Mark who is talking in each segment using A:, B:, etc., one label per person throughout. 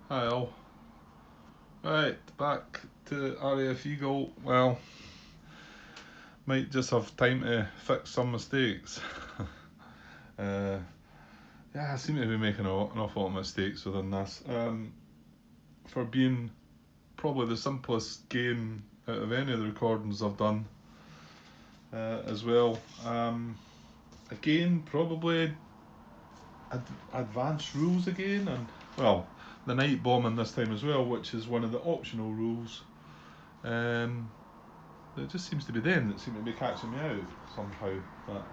A: Hi all. Right, back to RAF Eagle. Well, might just have time to fix some mistakes. uh, yeah, I seem to be making an awful lot of mistakes within this. For being probably the simplest game out of any of the recordings I've done as well. Again, probably advanced rules again, and well, the night bombing this time as well, which is one of the optional rules. It just seems to be them that seem to be catching me out somehow. But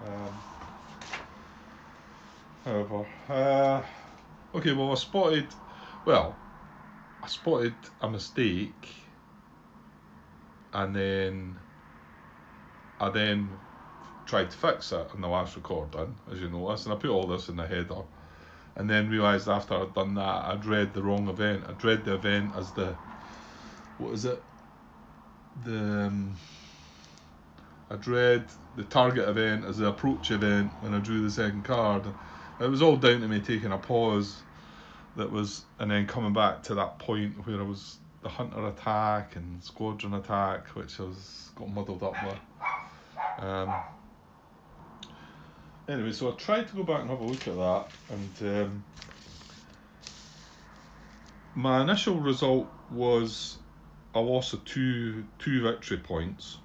A: however, okay. Well, well, I spotted a mistake, and I then tried to fix it in the last recording, as you notice, and I put all this in the header, and then realised after I'd done that I'd read the wrong event. I'd read the event as the what is it? The I'd read the target event as the approach event when I drew the second card. It was all down to me taking a pause and then coming back to that point where I was the hunter attack and squadron attack, which I was got muddled up with. Anyway, so I tried to go back and have a look at that, and my initial result was a loss of two victory points,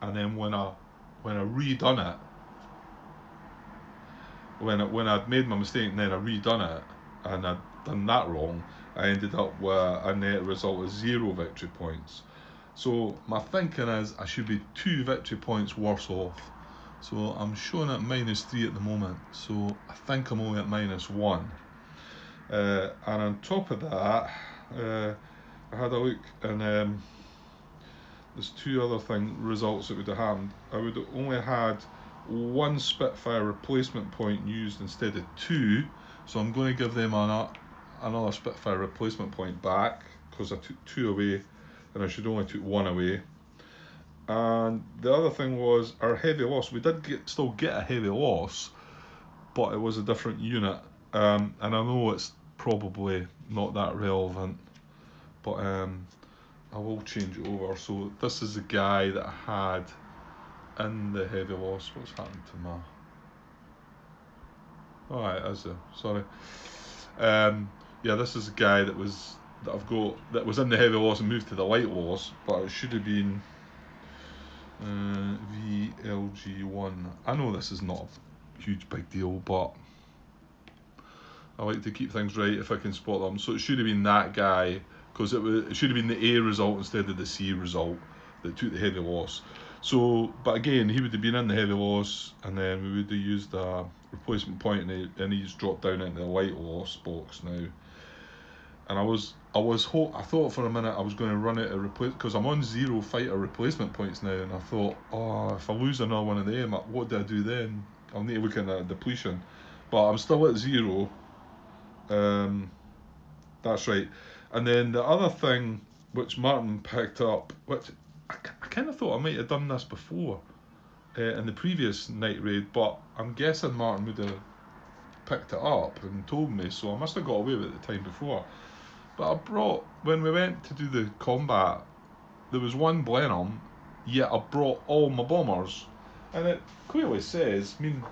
A: and then when I redone it, when I'd made my mistake and then I redone it and I'd done that wrong, I ended up with a net result of 0 victory points. So my thinking is I should be 2 victory points worse off. So I'm showing at -3 at the moment. So I think I'm only at -1. And on top of that, I had a look, and there's 2 other results that would have happened. I would have only had 1 Spitfire replacement point used instead of 2, so I'm going to give them another Spitfire replacement point back because I took 2 away and I should only took 1 away. And the other thing was our heavy loss. We did still get a heavy loss, but it was a different unit, and I know it's probably not that relevant, but I will change it over. So this is the guy that I had in the heavy loss. What's happened to my... Oh, right, is there? Sorry. Yeah, this is the guy that I've got that was in the heavy loss and moved to the light loss, but it should have been VLG1. I know this is not a huge big deal, but I like to keep things right if I can spot them. So it should have been that guy, because it should have been the A result instead of the C result that took the heavy loss. So, but again, he would have been in the heavy loss, and then we would have used a replacement point, and he's dropped down into the light loss box now. And I thought for a minute I was going to run out of replace, because I'm on 0 fighter replacement points now, and I thought, oh, if I lose another one of them, what do I do then? I'll need to look at a depletion, but I'm still at 0. That's right. And then the other thing which Martin picked up, which I kind of thought I might have done this before in the previous night raid, but I'm guessing Martin would have picked it up and told me, so I must have got away with it the time before. But when we went to do the combat, there was 1 Blenheim, yet I brought all my bombers. And it clearly says, to be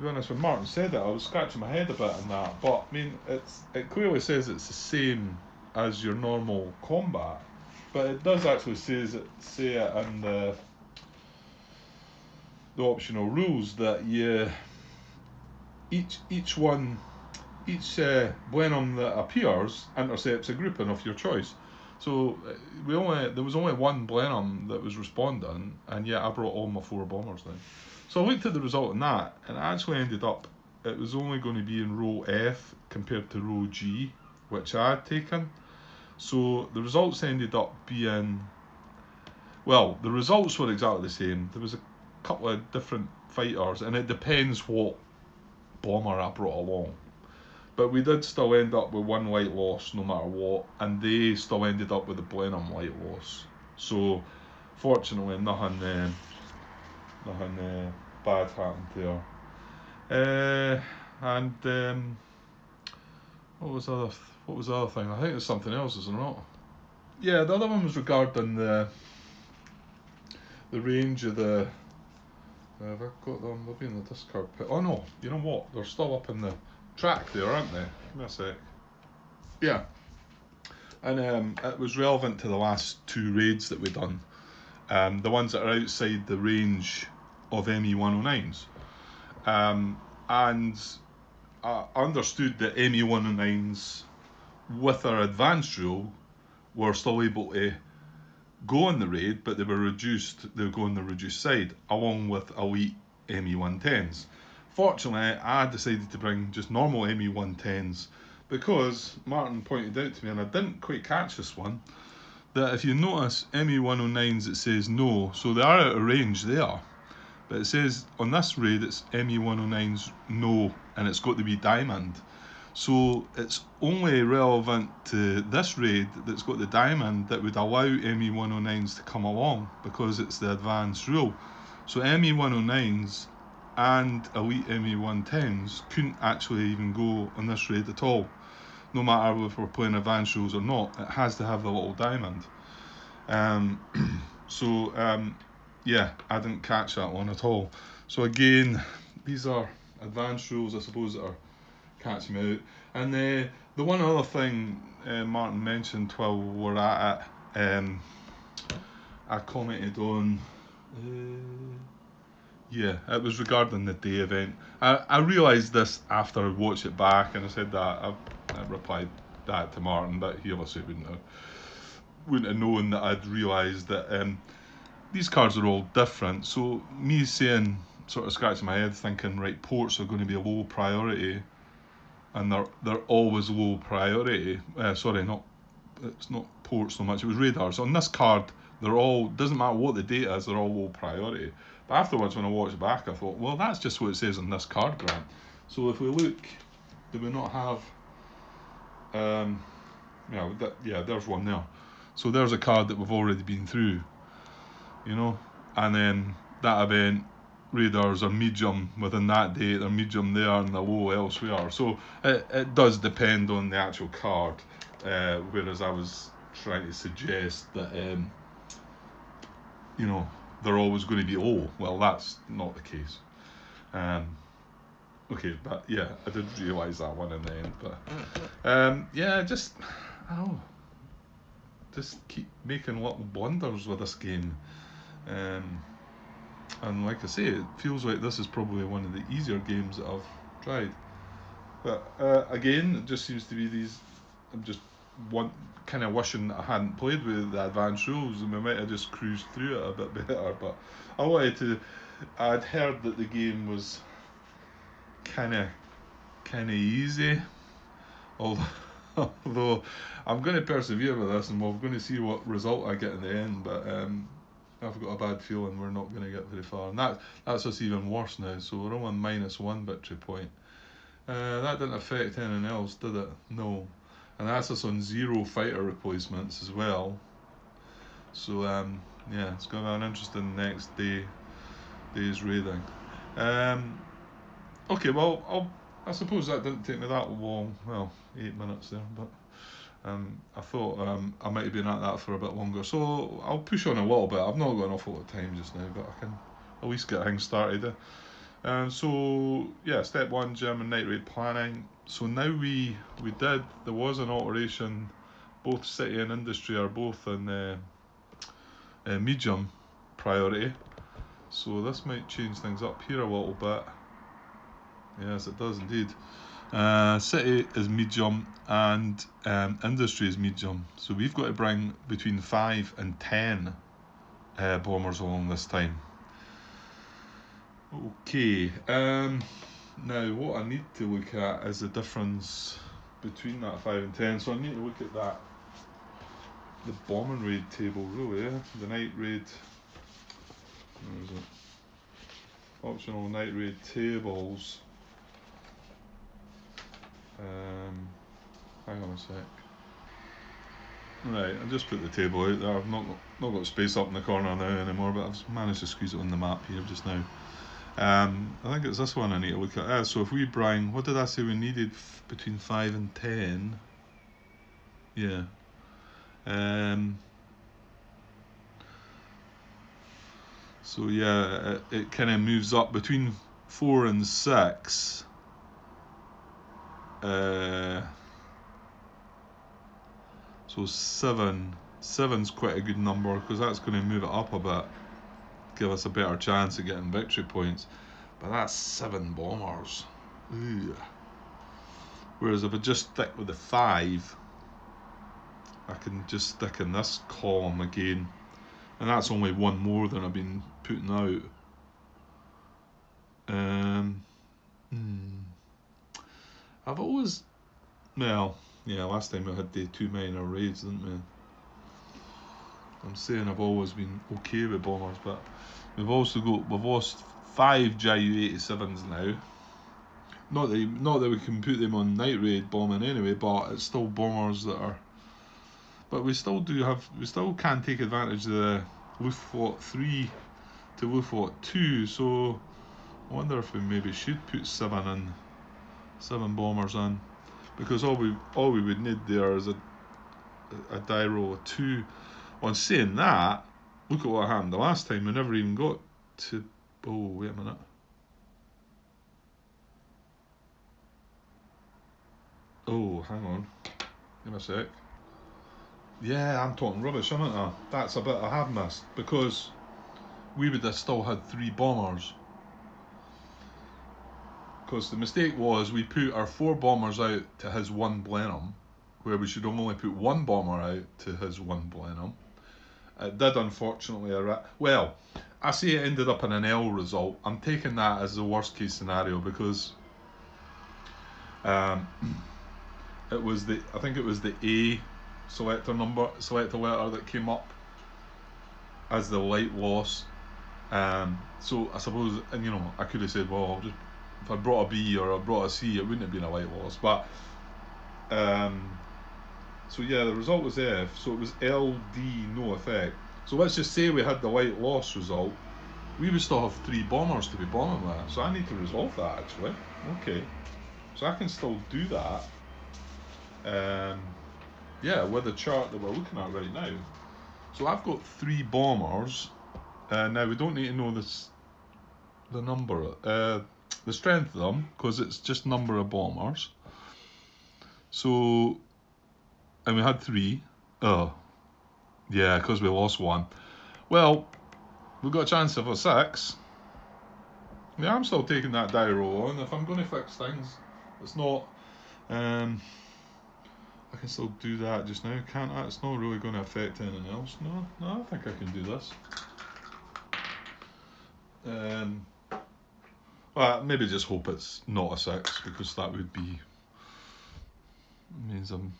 A: honest, when Martin said it, I was scratching my head a bit on that. But it clearly says it's the same as your normal combat, but it does actually say it in the optional rules that each Blenheim that appears intercepts a grouping of your choice. So there was only 1 Blenheim that was responding, and yet I brought all my 4 bombers then. So I looked at the result in that, and it actually ended up it was only going to be in row F compared to row G, which I had taken. So the results ended up being, well, the results were exactly the same. There was a couple of different fighters, and it depends what bomber I brought along. But we did still end up with 1 light loss no matter what, and they still ended up with the Blenheim light loss. So fortunately nothing bad happened there. And What was the other thing? I think it's something else, is it not? Yeah, the other one was regarding the range of the. Have I got them? They'll be in the discard pit. Oh no, you know what? They're still up in the track there, aren't they? Give me a sec. Yeah, and it was relevant to the last 2 raids that we've done. The ones that are outside the range of ME109s. And I understood that ME109s with our advanced rule were still able to go on the raid, but they were reduced. They would go on the reduced side, along with elite ME110s. Fortunately, I decided to bring just normal ME110s because Martin pointed out to me, and I didn't quite catch this one, that if you notice ME109s, it says no, so they are out of range. They are, but it says on this raid it's ME109s no, and it's got to be diamond. So it's only relevant to this raid that's got the diamond that would allow ME109s to come along, because it's the advanced rule. So ME109s and elite ME110s couldn't actually even go on this raid at all. No matter if we're playing advanced rules or not, it has to have the little diamond. Yeah, I didn't catch that one at all. So again, these are advanced rules, I suppose, that are catching me out. And the one other thing Martin mentioned while we were at it, I commented on. Yeah, it was regarding the day event. I realised this after I watched it back, and I said that I replied that to Martin, but he obviously wouldn't have known that I'd realised that these cards are all different. So me saying, sort of scratching my head, thinking, right, ports are going to be a low priority, and they're always low priority. Sorry, it's not ports so much. It was radars. On this card, they're all, doesn't matter what the data is, they're all low priority. But afterwards, when I watched back, I thought, well, that's just what it says on this card, Grant. So if we look, do we not have? There's one there. So there's a card that we've already been through, and then that event, radars are medium within that date, they're medium there, and they're low elsewhere. So it does depend on the actual card, whereas I was trying to suggest that they're always going to be low. Well, that's not the case. Okay, but yeah, I did realise that one in the end. But just, I don't know, just keep making little blunders with this game. And like I say, it feels like this is probably one of the easier games that I've tried. But again, it just seems to be these. I'm just kind of wishing that I hadn't played with the advanced rules, and we might have just cruised through it a bit better. But I'd heard that the game was kind of easy, although I'm going to persevere with this, and we're going to see what result I get in the end. But I've got a bad feeling we're not going to get very far, and that's us even worse now. So we're only -1 victory point. That didn't affect anything else, did it? No. And that's us on 0 fighter replacements as well. So it's going to be an interesting next day's raiding. Okay, well, I suppose that didn't take me that long. Well, 8 minutes there, but I thought I might have been at that for a bit longer. So I'll push on a little bit. I've not got an awful lot of time just now, but I can at least get things started. Step 1, German night raid planning. So now there was an alteration. Both city and industry are both in medium priority. So this might change things up here a little bit. Yes, it does indeed. City is medium and industry is medium. So we've got to bring between 5 and 10 bombers along this time. Okay. Now what I need to look at is the difference between that 5 and 10. So I need to look at that. The bombing raid table, really. The night raid. Where is it? Optional night raid tables. Hang on a sec. Right, I'll just put the table out there. I've not got space up in the corner now anymore, but I've managed to squeeze it on the map here just now. I think it's this one I need to look at. So if we bring, what did I say we needed between 5 and 10? Yeah. Um, so yeah, it kind of moves up between 4 and 6. Uh, so 7. 7's quite a good number because that's going to move it up a bit, give us a better chance of getting victory points. But that's 7 bombers. Ooh. Whereas if I just stick with the 5, I can just stick in this column again. And that's only one more than I've been putting out. I've always, well, yeah, last time we had the 2 minor raids, didn't we? I'm saying I've always been okay with bombers, but we've lost 5 Ju-87s now. Not that we can put them on night raid bombing anyway, but it's still bombers that are. But we still can take advantage of the Luftwaffe 3 to Luftwaffe 2. So I wonder if we maybe should put 7 bombers in, because all we would need there is a die roll of 2. On saying that, look at what happened the last time. We never even got to. Oh, wait a minute. Oh, hang on. Give me a sec. Yeah, I'm talking rubbish, aren't I? That's a bit I have missed, because we would have still had 3 bombers. Because the mistake was we put our 4 bombers out to his 1 Blenheim, where we should have only put 1 bomber out to his 1 Blenheim. It did unfortunately well, I say it ended up in an L result. I'm taking that as the worst case scenario, because um, I think it was the A selector letter that came up as the light loss. So I suppose, and I could have said, well, if I brought a B or I brought a C, it wouldn't have been a light loss. But so yeah, the result was F. So it was LD, no effect. So let's just say we had the light loss result. We would still have 3 bombers to be bombing with. So I need to resolve that actually. Okay. So I can still do that. Yeah, with the chart that we're looking at right now. So I've got 3 bombers. Now we don't need to know the number, the strength of them, because it's just number of bombers. So, and we had 3. Oh, yeah, because we lost 1. Well, we've got a chance of a 6. Yeah, I'm still taking that die roll on. If I'm going to fix things, it's not. I can still do that just now, can't I? It's not really going to affect anything else. No, I think I can do this. Well, maybe just hope it's not a 6, because that would means I'm,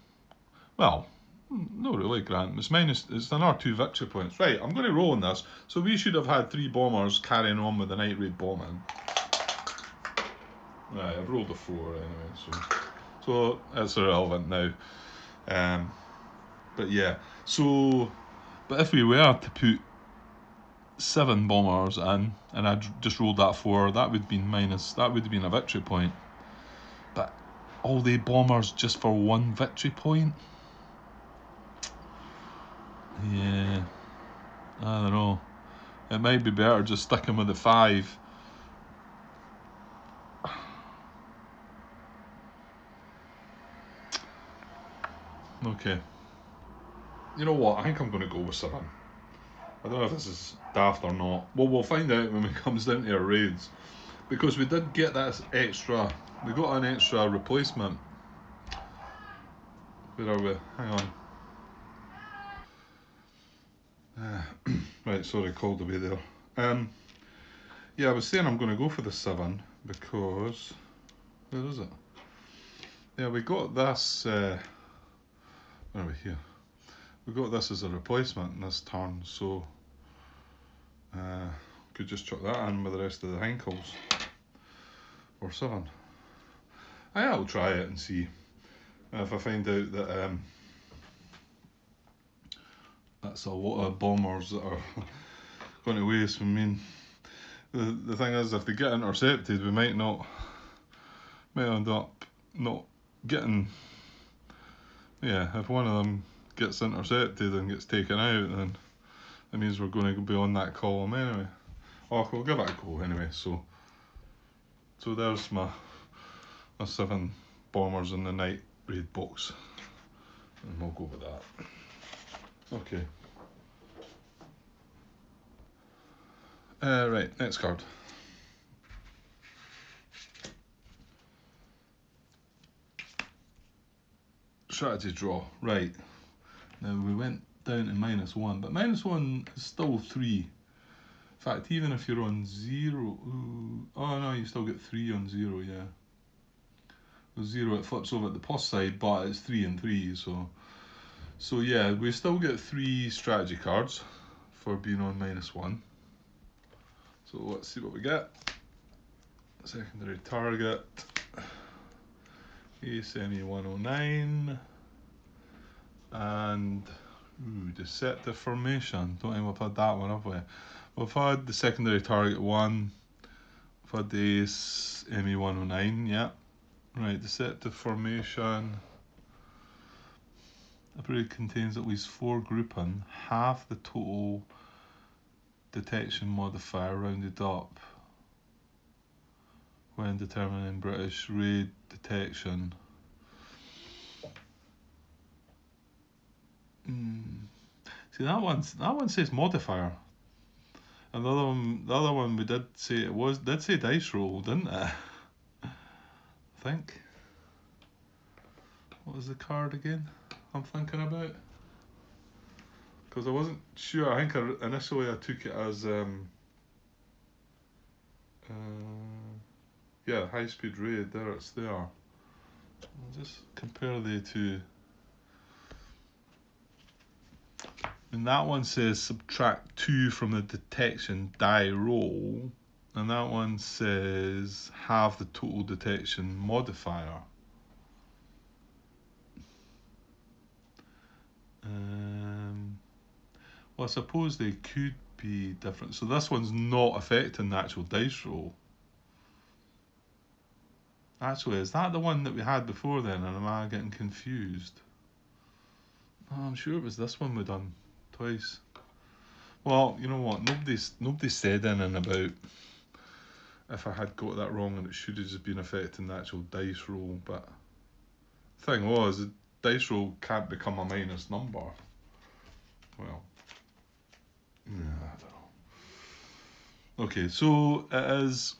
A: well, no really, Grant. It's an R2 victory points. Right, I'm going to roll on this. So we should have had 3 bombers carrying on with the night raid bombing. Right, I've rolled a 4 anyway, so it's irrelevant now. But yeah, but if we were to put 7 bombers in, and I just rolled that 4, that would have been a victory point. But all the bombers just for 1 victory point? Yeah, I don't know. It might be better just sticking with the 5. Okay. You know what? I think I'm going to go with 7. I don't know if this is daft or not. Well, we'll find out when it comes down to our raids. Because we did get that extra. We got an extra replacement. Where are we? Hang on. Right, sorry, called away there. Yeah, I was saying I'm going to go for the 7 because. Where is it? Yeah, we got this. Where are we here? We got this as a replacement in this turn, so could just chuck that in with the rest of the Henkels. Or 7. I'll try it and see if I find out that that's a lot of bombers that are going to waste. I mean, the thing is, if they get intercepted, we might end up not getting. Yeah, if one of them gets intercepted and gets taken out, then it means we're going to be on that column anyway. Oh, we'll give it a go anyway. So there's my 7 bombers in the night raid box, and we'll go with that. Okay. Right, next card. Strategy draw. Right. Now we went down to -1, but -1 is still 3. In fact, even if you're on 0, oh no, you still get 3 on 0, yeah. With 0 it flips over at the plus side, but it's 3 and 3, so yeah, we still get 3 strategy cards for being on -1. So let's see what we get. Secondary target, ASME 109, and deceptive formation. Don't think we've had that one, have we? We've had the secondary target 1, we've had the ASME 109, yeah. Right, deceptive formation. A braid contains at least 4 grouping, half the total detection modifier rounded up when determining British raid detection. See, that one says modifier, and the other one we did say did say dice roll, didn't it? I think. What was the card again I'm thinking about? Because I wasn't sure. I think initially I took it as yeah, high speed raid. There it's there. I'll just compare the two. And that one says subtract 2 from the detection die roll, and that one says have the total detection modifier. Well, I suppose they could be different. So this one's not affecting the actual dice roll. Actually, is that the one that we had before then, and am I getting confused? Oh, I'm sure it was this one we done twice. Well, you know what? Nobody said anything about if I had got that wrong and it should have just been affecting the actual dice roll. But the thing was, the dice roll can't become a minus number. Well, yeah, I don't know. Okay, so it is,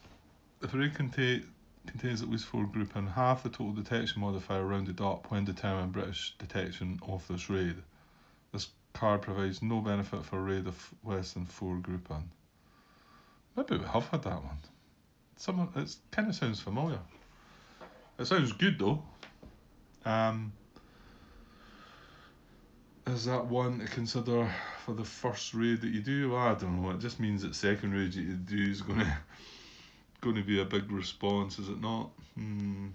A: if a raid contains at least 4 grouping, half the total detection modifier rounded up when determining British detection of this raid. This card provides no benefit for a raid of less than 4 grouping. Maybe we have had that one. It kind of sounds familiar. It sounds good though. Is that one to consider for the first raid that you do? Well, I don't know. It just means that second raid that you do is going to be a big response, is it not? I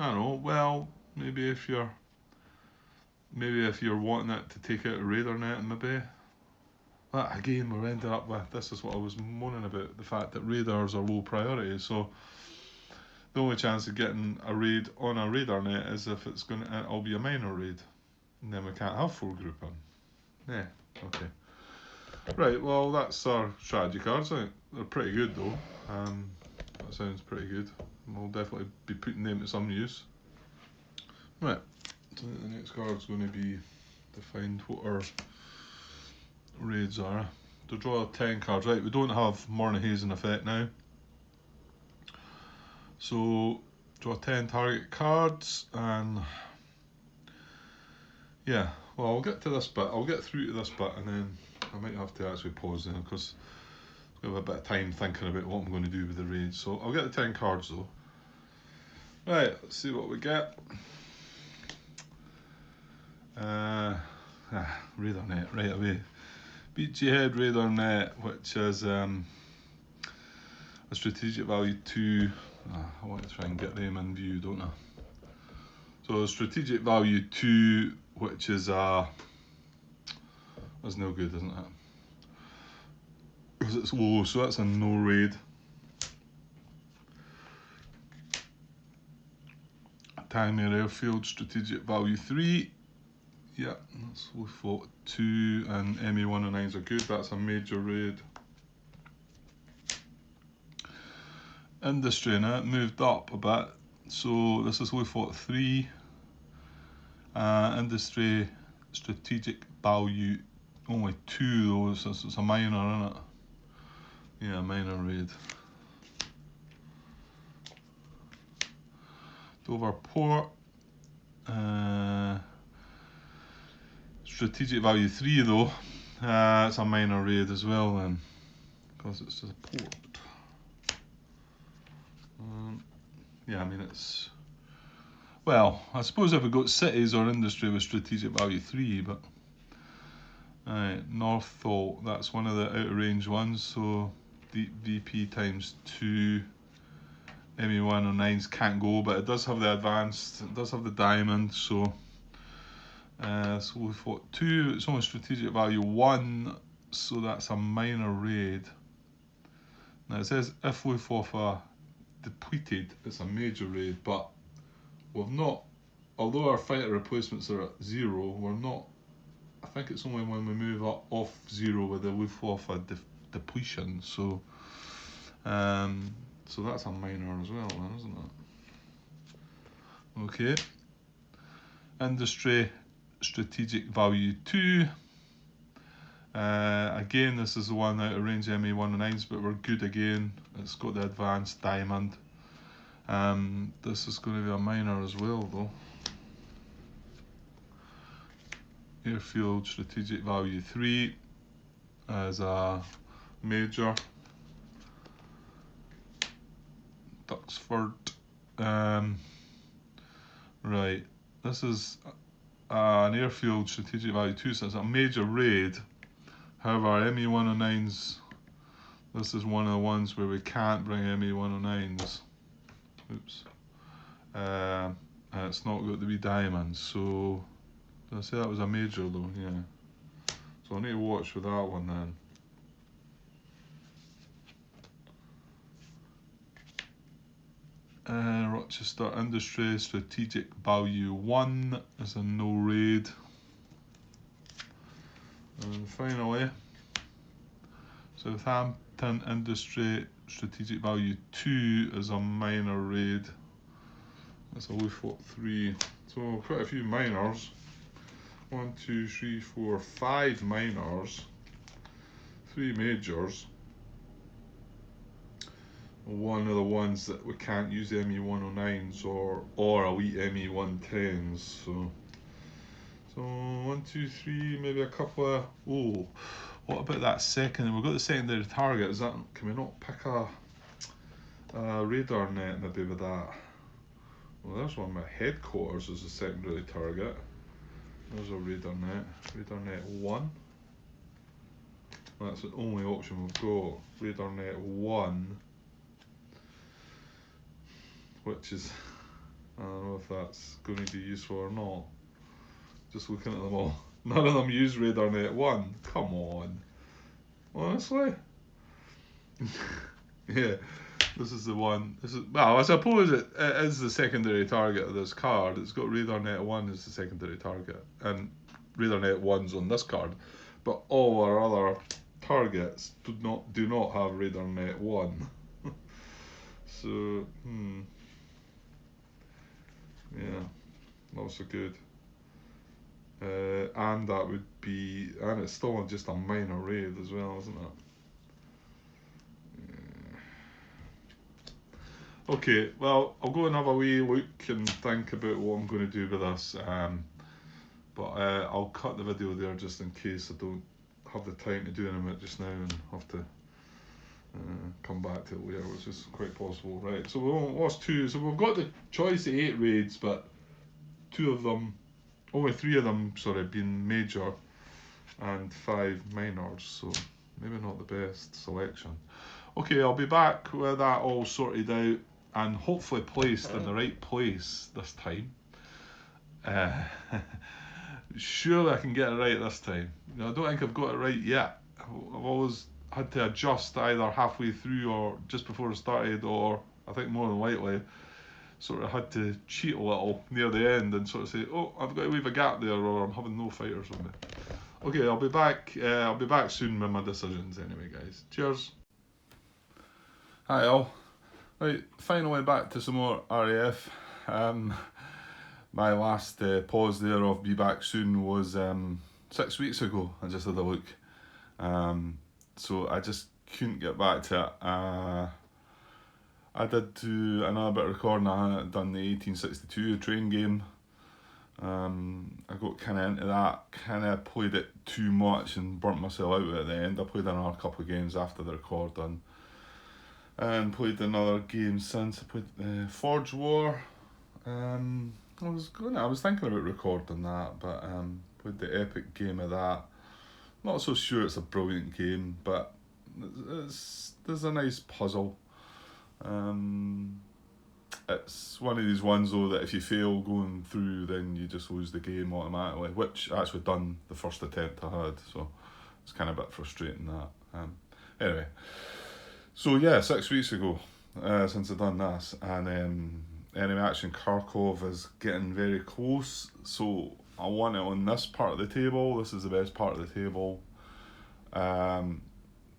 A: don't know. Well, maybe if you're wanting it to take out a raider net, maybe. But again, we're ending up with, this is what I was moaning about, the fact that raiders are low priority. So the only chance of getting a raid on a raider net is if it'll be a minor raid, and then we can't have 4 grouping. Yeah, okay. Right, well that's our strategy cards. They're pretty good though. That sounds pretty good. We'll definitely be putting them to some use. Right, so the next card's going to be to find what our raids are. To draw 10 cards. Right, we don't have Morning Haze in effect now. So draw 10 target cards, and yeah, well I'll get to this bit. I'll get through to this bit and then I might have to actually pause then because I have a bit of time thinking about what I'm going to do with the raid. So I'll get the 10 cards though. Right, let's see what we get. Raider net right away. Beachy Head Raider net, which is a strategic value 2. I want to try and get them in view, don't I? So strategic value 2, which is that's no good, isn't it? because it's low, so that's a no raid. Timing Airfield, strategic value 3. Yeah, that's we fought 2, and ME109s are good. That's a major raid. Industry now moved up a bit, so this is we fought 3. Industry strategic value only 2 though, so it's a minor, isn't it? Yeah, minor raid. Dover Port. Strategic value 3 though. It's a minor raid as well then, because it's a port. Yeah, I mean it's, well, I suppose if we got cities or industry with strategic value 3, but Northall, that's one of the out of range ones, so deep VP times 2. ME109s can't go, but it does have the advanced, it does have the diamond, so so we fought 2, it's only strategic value 1, so that's a minor raid. Now it says if we fought a depleted, it's a major raid, but we've not, although our fighter replacements are at 0, we're not, I think it's only when we move up off 0 with the Luftwaffe depletion, so so that's a minor as well then, isn't it? Okay. Industry strategic value 2. Again, this is the one out of range ME109s, but we're good again. It's got the advanced diamond. This is going to be a minor as well though. Airfield strategic value 3 as a major. Duxford. Right, this is an airfield strategic value 2, so it's a major raid. However, ME109s, this is one of the ones where we can't bring ME109s. Oops. And it's not got to be diamonds, so did I say that was a major though? Yeah. So I need to watch with that one then. Rochester Industry strategic value 1 is a no raid. And finally, Southampton Industry strategic value 2 is a minor raid. That's a Luftwaffe 3. So quite a few minors. 1, 2, 3, 4, 5 minors, 3 majors. One of the ones that we can't use ME109s or elite ME110s. So 1, 2, 3, maybe a couple of. Oh, what about that second? We've got the secondary target. Is that? Can we not pick a radar net maybe with that? Well, there's one. My headquarters is a secondary target. There's a radar net. Radar net 1. That's the only option we've got. Radar net 1. Which is, I don't know if that's going to be useful or not. Just looking at them all. None of them use radar net 1. Come on. Honestly? Yeah, this is the one. This is, well, I suppose it is the secondary target of this card. It's got radar net 1 as the secondary target. And radar net 1's on this card. But all our other targets do not have radar net 1. So, yeah, not so good. And that would be, and it's still just a minor raid as well, isn't it? Yeah. Okay, well, I'll go and have a wee look and think about what I'm going to do with this. But I'll cut the video there just in case I don't have the time to do anything just now and have to come back to it later, which is quite possible. Right, so we lost 2. So we've got the choice of 8 raids, but 2 of them, only 3 of them, sorry, been major and 5 minors, so maybe not the best selection. Okay, I'll be back with that all sorted out and hopefully placed in the right place this time. Surely I can get it right this time. I don't think I've got it right yet. I've always had to adjust either halfway through or just before it started, or I think more than likely sort of had to cheat a little near the end and sort of say, oh, I've got to leave a gap there, or I'm having no fighters on me. Okay, I'll be back. I'll be back soon with my decisions anyway, guys. Cheers. Hi all. Right, finally back to some more RAF. My last pause there of be back soon was 6 weeks ago. I just had a look. So I just couldn't get back to it. I did do another bit of recording. I had done the 1862 train game. I got kind of into that, kind of played it too much and burnt myself out at the end. I played another couple of games after the record done, and played another game since. I played Forge War. I was thinking about recording that, but played the epic game of that. Not so sure it's a brilliant game, but there's a nice puzzle. It's one of these ones though that if you fail going through, then you just lose the game automatically, which I actually done the first attempt I had, so it's kind of a bit frustrating that. Anyway, so yeah, 6 weeks ago since I've done this, and Enemy Action Kharkov is getting very close, so I want it on this part of the table. This is the best part of the table.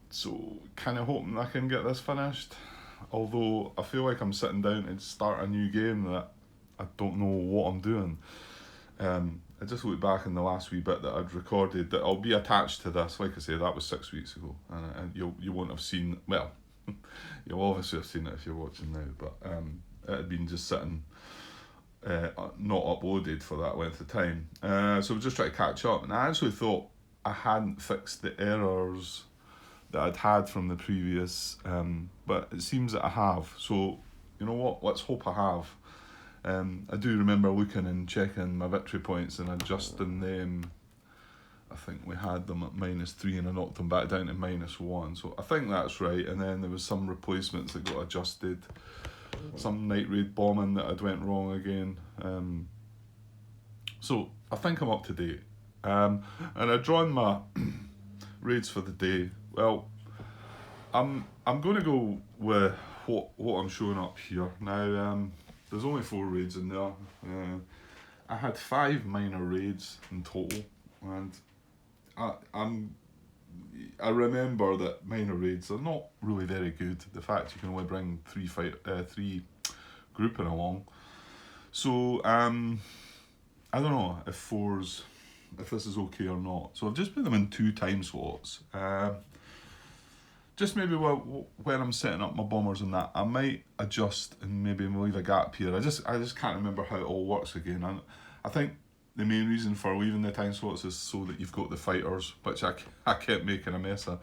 A: So kind of hoping I can get this finished. Although I feel like I'm sitting down to start a new game that I don't know what I'm doing. I just looked back in the last wee bit that I'd recorded that I'll be attached to this. Like I say, that was 6 weeks ago, and you won't have seen. Well, you'll obviously have seen it if you're watching now, but it had been just sitting, not uploaded for that length of time. So we'll just try to catch up. And I actually thought I hadn't fixed the errors that I'd had from the previous, but it seems that I have. So, you know what? Let's hope I have. I do remember looking and checking my victory points and adjusting them. I think we had them at -3 and I knocked them back down to -1. So I think that's right. And then there was some replacements that got adjusted. Some night raid bombing that had went wrong again. So I think I'm up to date. And I've drawn my raids for the day. Well, I'm going to go with what I'm showing up here. Now, there's only 4 raids in there. I had 5 minor raids in total, and I remember that minor raids are not really very good. The fact you can only bring 3 grouping along. So I don't know if this is okay or not. So I've just put them in 2 time slots. Just maybe when I'm setting up my bombers and that, I might adjust and maybe leave a gap here. I just can't remember how it all works again. And I think the main reason for leaving the time slots is so that you've got the fighters, which I kept making a mess of,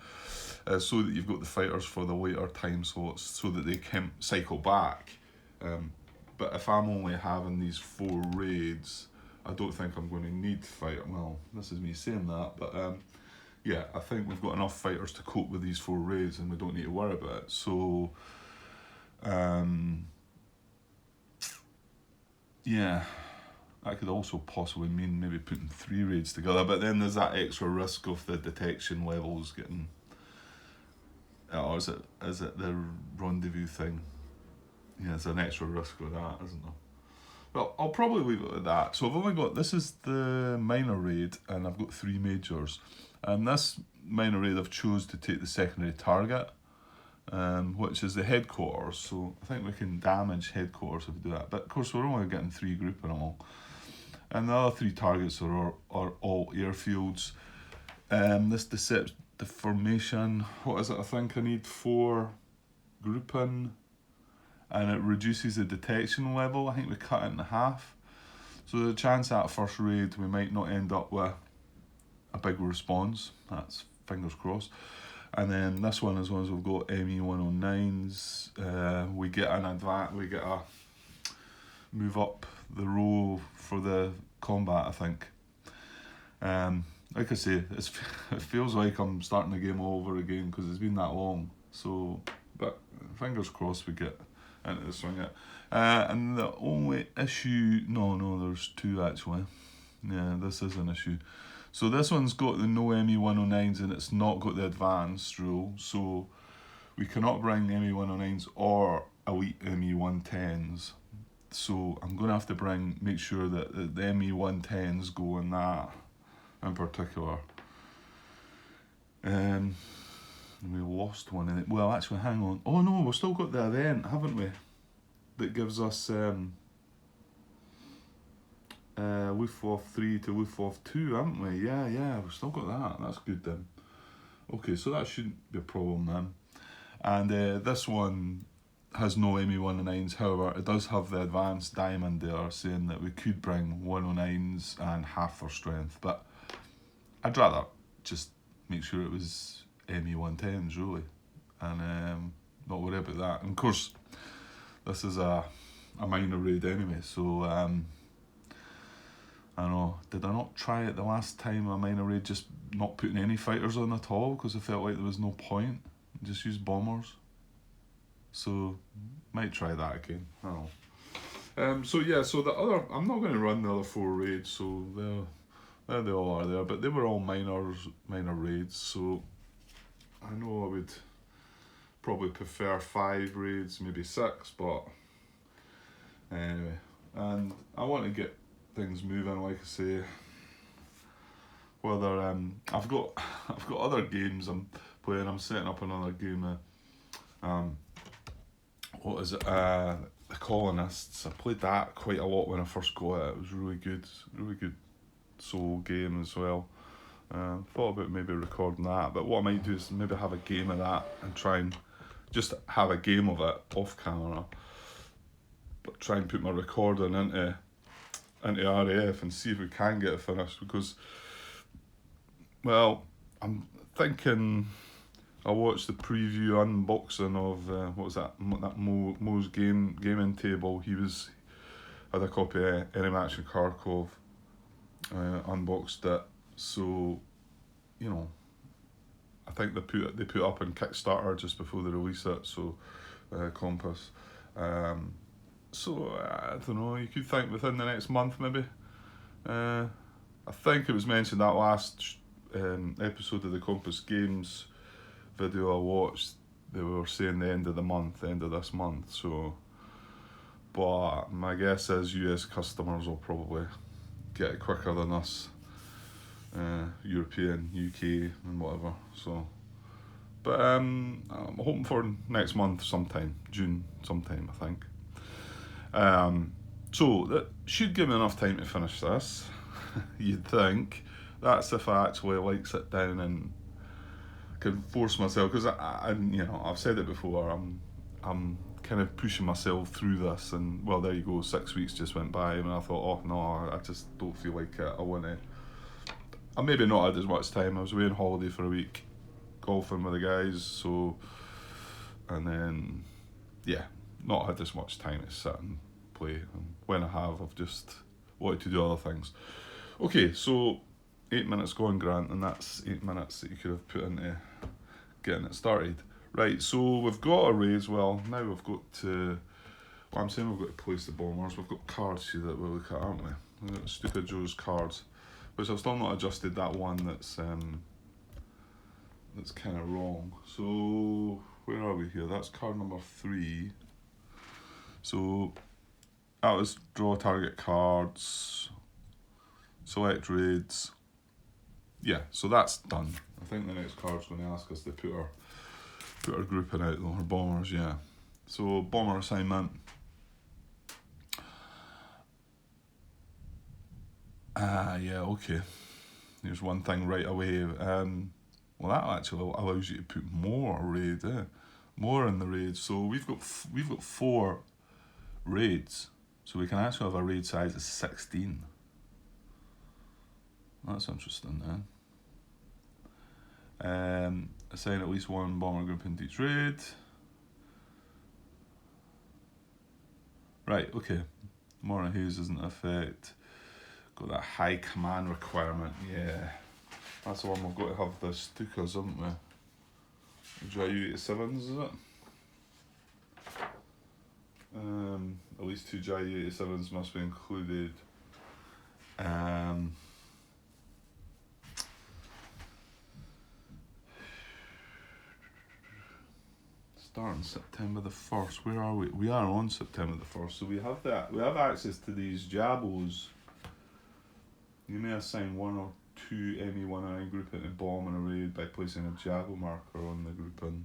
A: so that you've got the fighters for the later time slots, so that they can cycle back. But if I'm only having these 4 raids, I don't think I'm going to need fighter. Well, this is me saying that, but yeah, I think we've got enough fighters to cope with these 4 raids, and we don't need to worry about it. So, yeah, that could also possibly mean maybe putting 3 raids together, but then there's that extra risk of the detection levels getting. Or is it the rendezvous thing? Yeah, there's an extra risk with that, isn't there? Well, I'll probably leave it at that. So I've only got, this is the minor raid, and I've got 3 majors. And this minor raid I've chose to take the secondary target, which is the headquarters. So I think we can damage headquarters if we do that. But of course we're only getting 3 grouping along. And the other 3 targets are all airfields. This the formation, what is it? I think I need 4 grouping, and it reduces the detection level. I think we cut it in half. So there's a chance that first raid we might not end up with a big response. That's fingers crossed. And then this one, as long as we've got ME109s, we get a move up the row for the combat, I think. Like I say, it feels like I'm starting the game all over again because it's been that long. So, but fingers crossed we get into the swing of it. And the only issue, no, there's 2 actually. Yeah, this is an issue. So this one's got the no ME109s and it's not got the advanced rule. So we cannot bring ME109s or elite ME110s. So I'm going to have to make sure that the ME110s go in that in particular. We lost one in it. Well, actually, hang on. Oh no, we've still got the event, haven't we? That gives us Luftwaffe 3 to Luftwaffe 2, haven't we? Yeah, we've still got that. That's good then. Okay, so that shouldn't be a problem then. And this one has no ME109s, however, it does have the advanced diamond there saying that we could bring 109s and half their strength, but I'd rather just make sure it was ME110s really, and not worry about that. And of course, this is a minor raid anyway, so I don't know, did I not try it the last time, a minor raid, just not putting any fighters on at all because I felt like there was no point, just use bombers. So might try that again. I don't know. So yeah, so the other, I'm not going to run the other 4 raids, so there they all are there, but they were all minor raids, so I know I would probably prefer 5 raids, maybe 6, but anyway, and I want to get things moving, like I say. Whether I've got other games I'm playing. I'm setting up another game. What is it? The Colonists. I played that quite a lot when I first got it. It was really good soul game as well. Thought about maybe recording that, but what I might do is maybe have a game of that and try and just have a game of it off camera, but try and put my recording into RAF and see if we can get it finished, because, well, I'm thinking I watched the preview unboxing of what was that Mo's gaming table. He had a copy of Enemy Action Kharkov, unboxed it, so you know, I think they put up on Kickstarter just before they release it, so Compass. So I don't know, you could think within the next month maybe. I think it was mentioned that last episode of the Compass Games video I watched, they were saying the end of this month, so, but my guess is US customers will probably get it quicker than us, European, UK and whatever, so, but I'm hoping for next month sometime, June sometime I think. So that should give me enough time to finish this. You'd think. That's if I actually like sit down and can force myself, because I you know, I've said it before, I'm kind of pushing myself through this, and well, there you go, 6 weeks just went by and I thought, oh no, I just don't feel like it. I maybe not had as much time. I was away on holiday for a week golfing with the guys, so, and then yeah, not had as much time to sit and play, and when I have, I've just wanted to do other things. Okay, so 8 minutes gone, Grant, and that's 8 minutes that you could have put into getting it started. Right, so we've got a raise. Well, now we've got to, well, I'm saying we've got to place the bombers. We've got cards here that we'll look at, aren't we? We've got Stupid Joe's cards, which I've still not adjusted that one that's kind of wrong. So where are we here? That's card number 3. So that was draw target cards, select raids. Yeah, so that's done. I think the next card's going to ask us to put our grouping out though, our bombers, yeah. So bomber assignment. Yeah, okay. Here's one thing right away. Well, that actually allows you to put more raid, more in the raid. So we've got 4 raids, so we can actually have a raid size of 16. That's interesting, assign at least 1 bomber group into each raid. Right, okay. Morning Haze doesn't affect. Got that high command requirement, yeah. That's the one we've got to have the Stukas, haven't we? JU-87s, is it? At least 2 JU-87s must be included. starting September the 1st. Where are we? We are on September the 1st. So we have that. We have access to these Jabos. You may assign 1 or 2 ME-109 grouping to bomb in a raid by placing a Jabo marker on the grouping.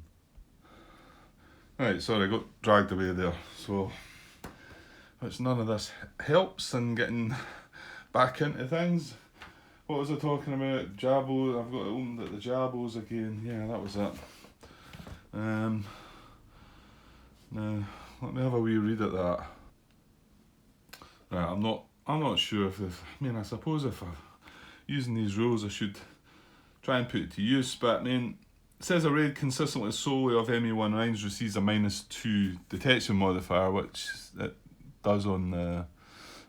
A: Right, sorry, I got dragged away there. So, which none of this helps in getting back into things. What was I talking about? Jabo. I've got it opened at the Jabos again. Yeah, that was it. Now, let me have a wee read at that. Right, I'm not sure if I suppose if I'm using these rules I should try and put it to use, but I mean, it says a raid consistently solely of ME-109s receives a -2 detection modifier, which it does on the,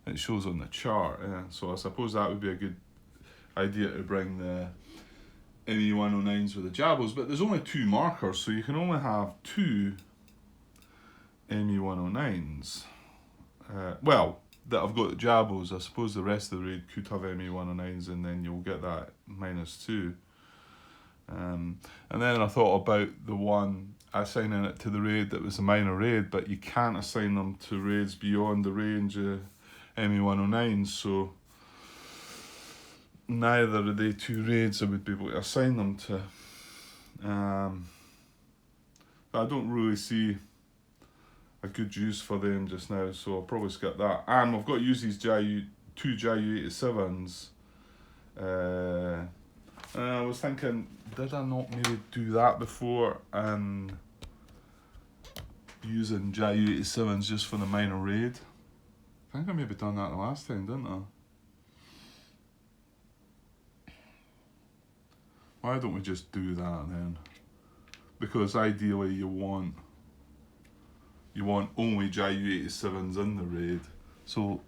A: it shows on the chart, yeah. So I suppose that would be a good idea to bring the ME-109s with the Jabos, but there's only 2 markers, so you can only have 2 ME-109s. Well, that I've got the Jabos. I suppose the rest of the raid could have ME-109s, and then you'll get that -2. And then I thought about the one assigning it to the raid that was a minor raid, but you can't assign them to raids beyond the range of ME-109s, so neither of the 2 raids I would be able to assign them to. But I don't really see a good use for them just now, so I'll probably skip that. And I've got to use these 2 JU-87s. I was thinking, did I not maybe do that before and using JU-87s just for the minor raid? I think I maybe done that the last time, didn't I? Why don't we just do that then? Because ideally you want only JU-87s in the raid. So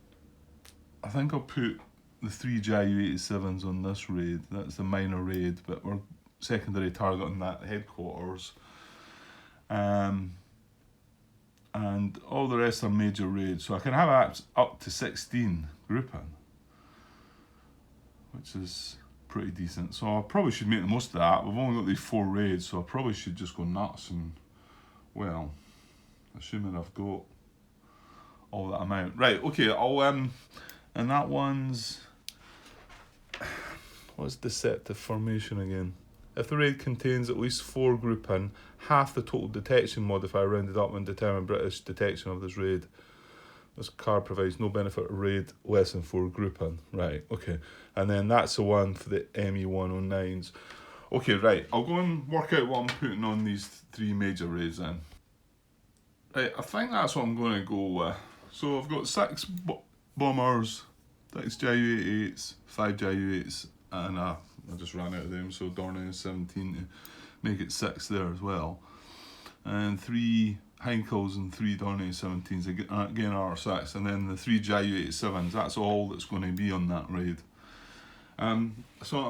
A: I think I'll put the 3 JU-87s on this raid. That's the minor raid, but we're secondary targeting that headquarters. And all the rest are major raids. So I can have up to 16 grouping, which is pretty decent. So I probably should make the most of that. We've only got these 4 raids, so I probably should just go nuts and, well, assuming I've got all that amount. Right, okay, I'll and that one's, what's deceptive formation again? If the raid contains at least 4 grouping, half the total detection modifier rounded up when determined British detection of this raid. This card provides no benefit to raid less than 4 grouping. Right, okay. And then that's the one for the ME-109s. Okay, right, I'll go and work out what I'm putting on these 3 major raids then. Right, I think that's what I'm going to go with. So I've got 6 bombers, 6 JU-88s, 5 JU-8s, and I just ran out of them, so Dornier 17 to make it 6 there as well. And 3 Heinkels and 3 Dornier 17s, again R6, and then the 3 JU-87s. That's all that's going to be on that raid. So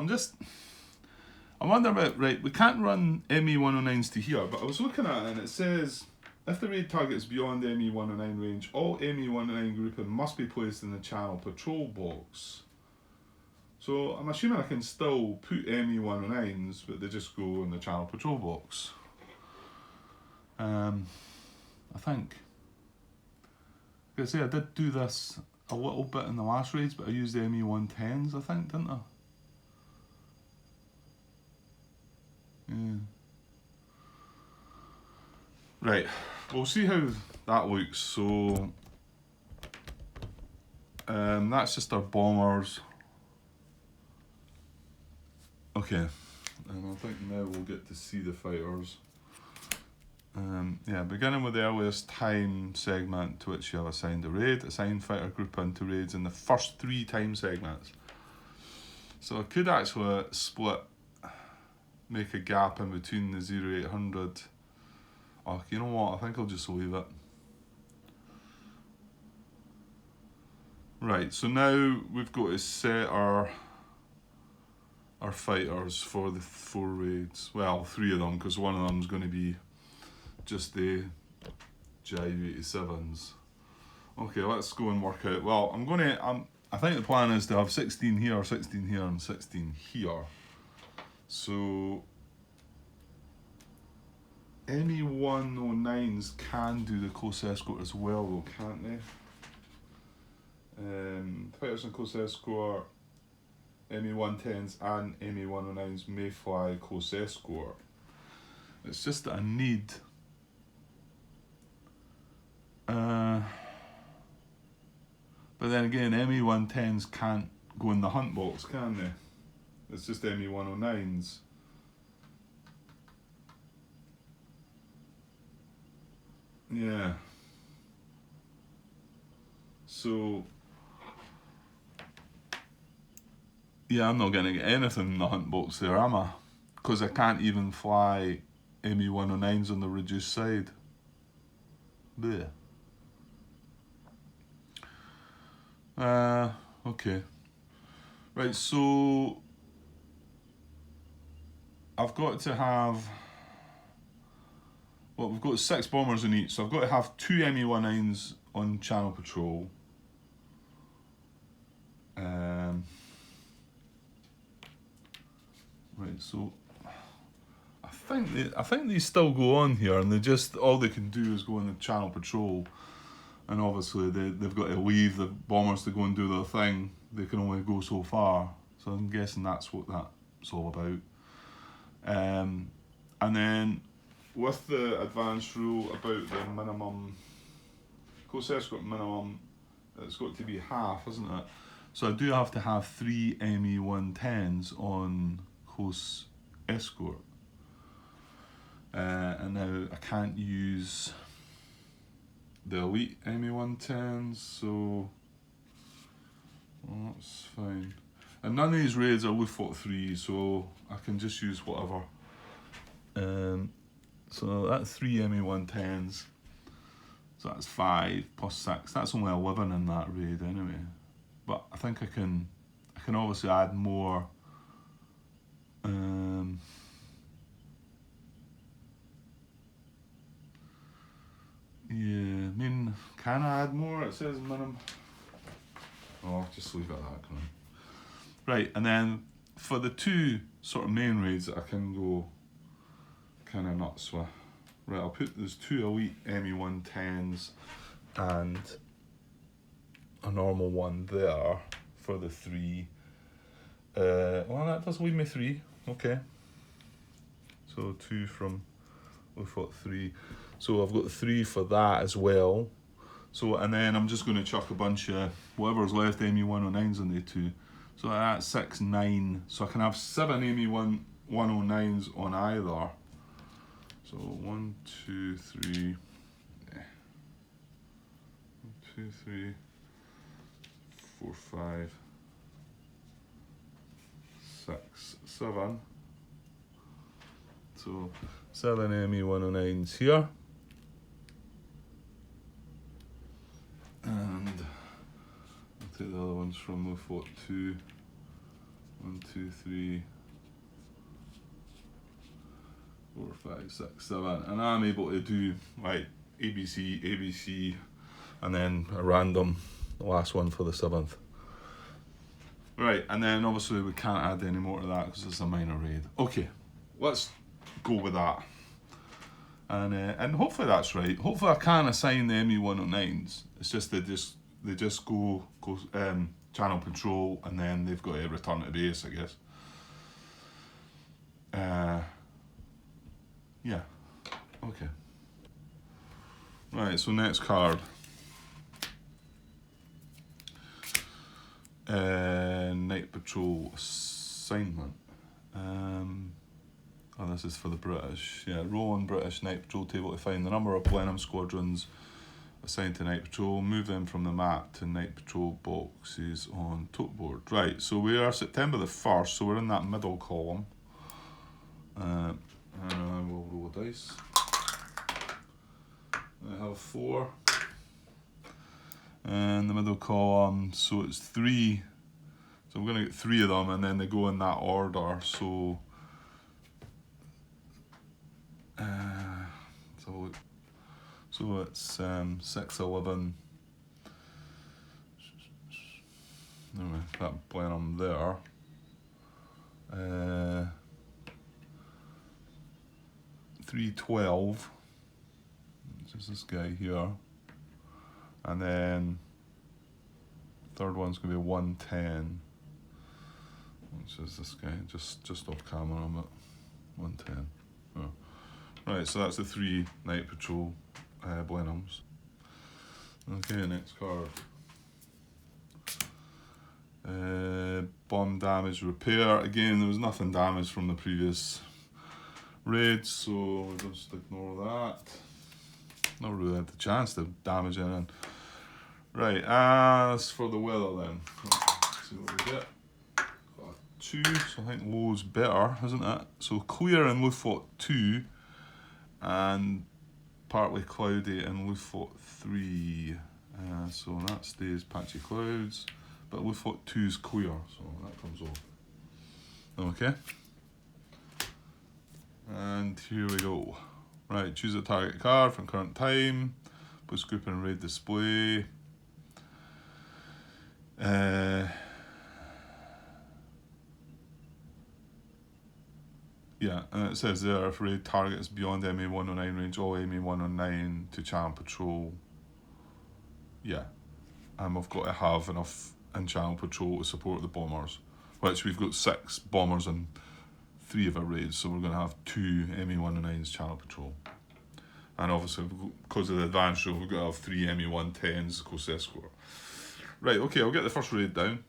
A: I wonder about, right, we can't run ME-109s to here, but I was looking at it and it says, if the raid target is beyond the ME-109 range, all ME-109 grouping must be placed in the channel patrol box. So I'm assuming I can still put ME-109s, but they just go in the channel patrol box. I think. Like I say, I did do this a little bit in the last raids, but I used the ME-110s, I think, didn't I? Yeah. Right, we'll see how that looks. So that's just our bombers. Okay, and I think now we'll get to see the fighters. Yeah, beginning with the earliest time segment to which you have assigned a raid, assign fighter group into raids in the first 3 time segments. So I could actually split, make a gap in between the 0800. Oh, you know what, I think I'll just leave it. Right, so now we've got to set our fighters for the 4 raids. Well, 3 of them, because one of them's going to be just the JU-87s. Okay, let's go and work out. Well, I think the plan is to have 16 here, 16 here, and 16 here. So ME109s can do the close escort as well though, can't they? Fighters and close escort, ME110s and ME109s may fly close escort. It's just that I need but then again, ME110s can't go in the hunt box, can they? It's just ME109s. Yeah. So, yeah, I'm not going to get anything in the hunt box there, am I? Because I can't even fly ME109s on the reduced side. Blech. Okay. Right, so I've got to have, well, we've got 6 bombers in each, so I've got to have 2 ME109s on channel patrol. Right, so I think they still go on here, and they just, all they can do is go on the channel patrol, and obviously they've got to leave the bombers to go and do their thing. They can only go so far, so I'm guessing that's what that's all about. And then with the advanced rule about the minimum close escort minimum, it's got to be half, isn't it? So I do have to have 3 ME110s on close escort. And now I can't use the elite ME110s, so well, that's fine. And none of these raids are Luftwaffe 3, so I can just use whatever. So that's 3 ME110s. So that's 5 plus 6. That's only 11 in that raid anyway. But I think I can obviously add more. Yeah, I mean, can I add more? It says minimum. Oh, I'll just leave it at that, can I? Right, and then for the 2 sort of main raids that I can go kind of nuts with. Right, I'll put those 2 elite ME110s and a normal one there for the 3. Well, that does leave me 3. Okay. So 2 from Luftwaffe 3. So I've got 3 for that as well. So, and then I'm just going to chuck a bunch of whatever's left ME109s on the 2. So that's 6, 9. So I can have 7 ME109s on either. So 1, 2, 3. 1, 2, 3, 4, 5, 6, 7. So 7 ME109s here. And I'll take the other ones from Luftwaffe 2. 1, 2, 3, 4, 5, 6, 7. And I'm able to do like ABC, ABC, and then a random, the last one for the 7th. Right, and then obviously we can't add any more to that because it's a minor raid. Okay, let's go with that. And hopefully that's right. Hopefully I can assign the ME109s. It's just they just go channel patrol, and then they've got to return to base, I guess. Yeah. Okay. Right. So next card. Night patrol assignment. Oh, this is for the British. Yeah, roll on British night patrol table to find the number of plenum squadrons assigned to night patrol. Move them from the map to night patrol boxes on tote board. Right, so we are September the 1st, so we're in that middle column. And I will roll dice. I have 4. And the middle column, so it's 3. So I'm going to get 3 of them, and then they go in that order. So so it's 6, 11. Anyway, that plenum there. 3, 312, which is this guy here, and then third one's going to be 110, which is this guy, just off camera, I'm at 110. Oh. Right, so that's the 3 night patrol Blenheims. Okay, next card. Bomb damage repair. Again, there was nothing damaged from the previous raid, so we'll just ignore that. Not really had the chance to damage anything. Right, as for the weather then, let's see what we get. Got 2, so I think low's better, isn't it? So clear in Lufot 2 and partly cloudy in Lufot 3. So that stays patchy clouds, but Lufot 2 is clear, so that comes off. Okay. And here we go. Right, choose a target card from current time. Put group in raid display. Yeah, and it says there, if raid targets beyond MA109 range, all MA109 to channel patrol. Yeah, and we've got to have enough in channel patrol to support the bombers, which we've got 6 bombers and 3 of our raids, so we're going to have 2 MA109s channel patrol. And obviously, because of the advance rule, we've got to have 3 MA110s coast escort. Right, okay, I'll get the first raid down.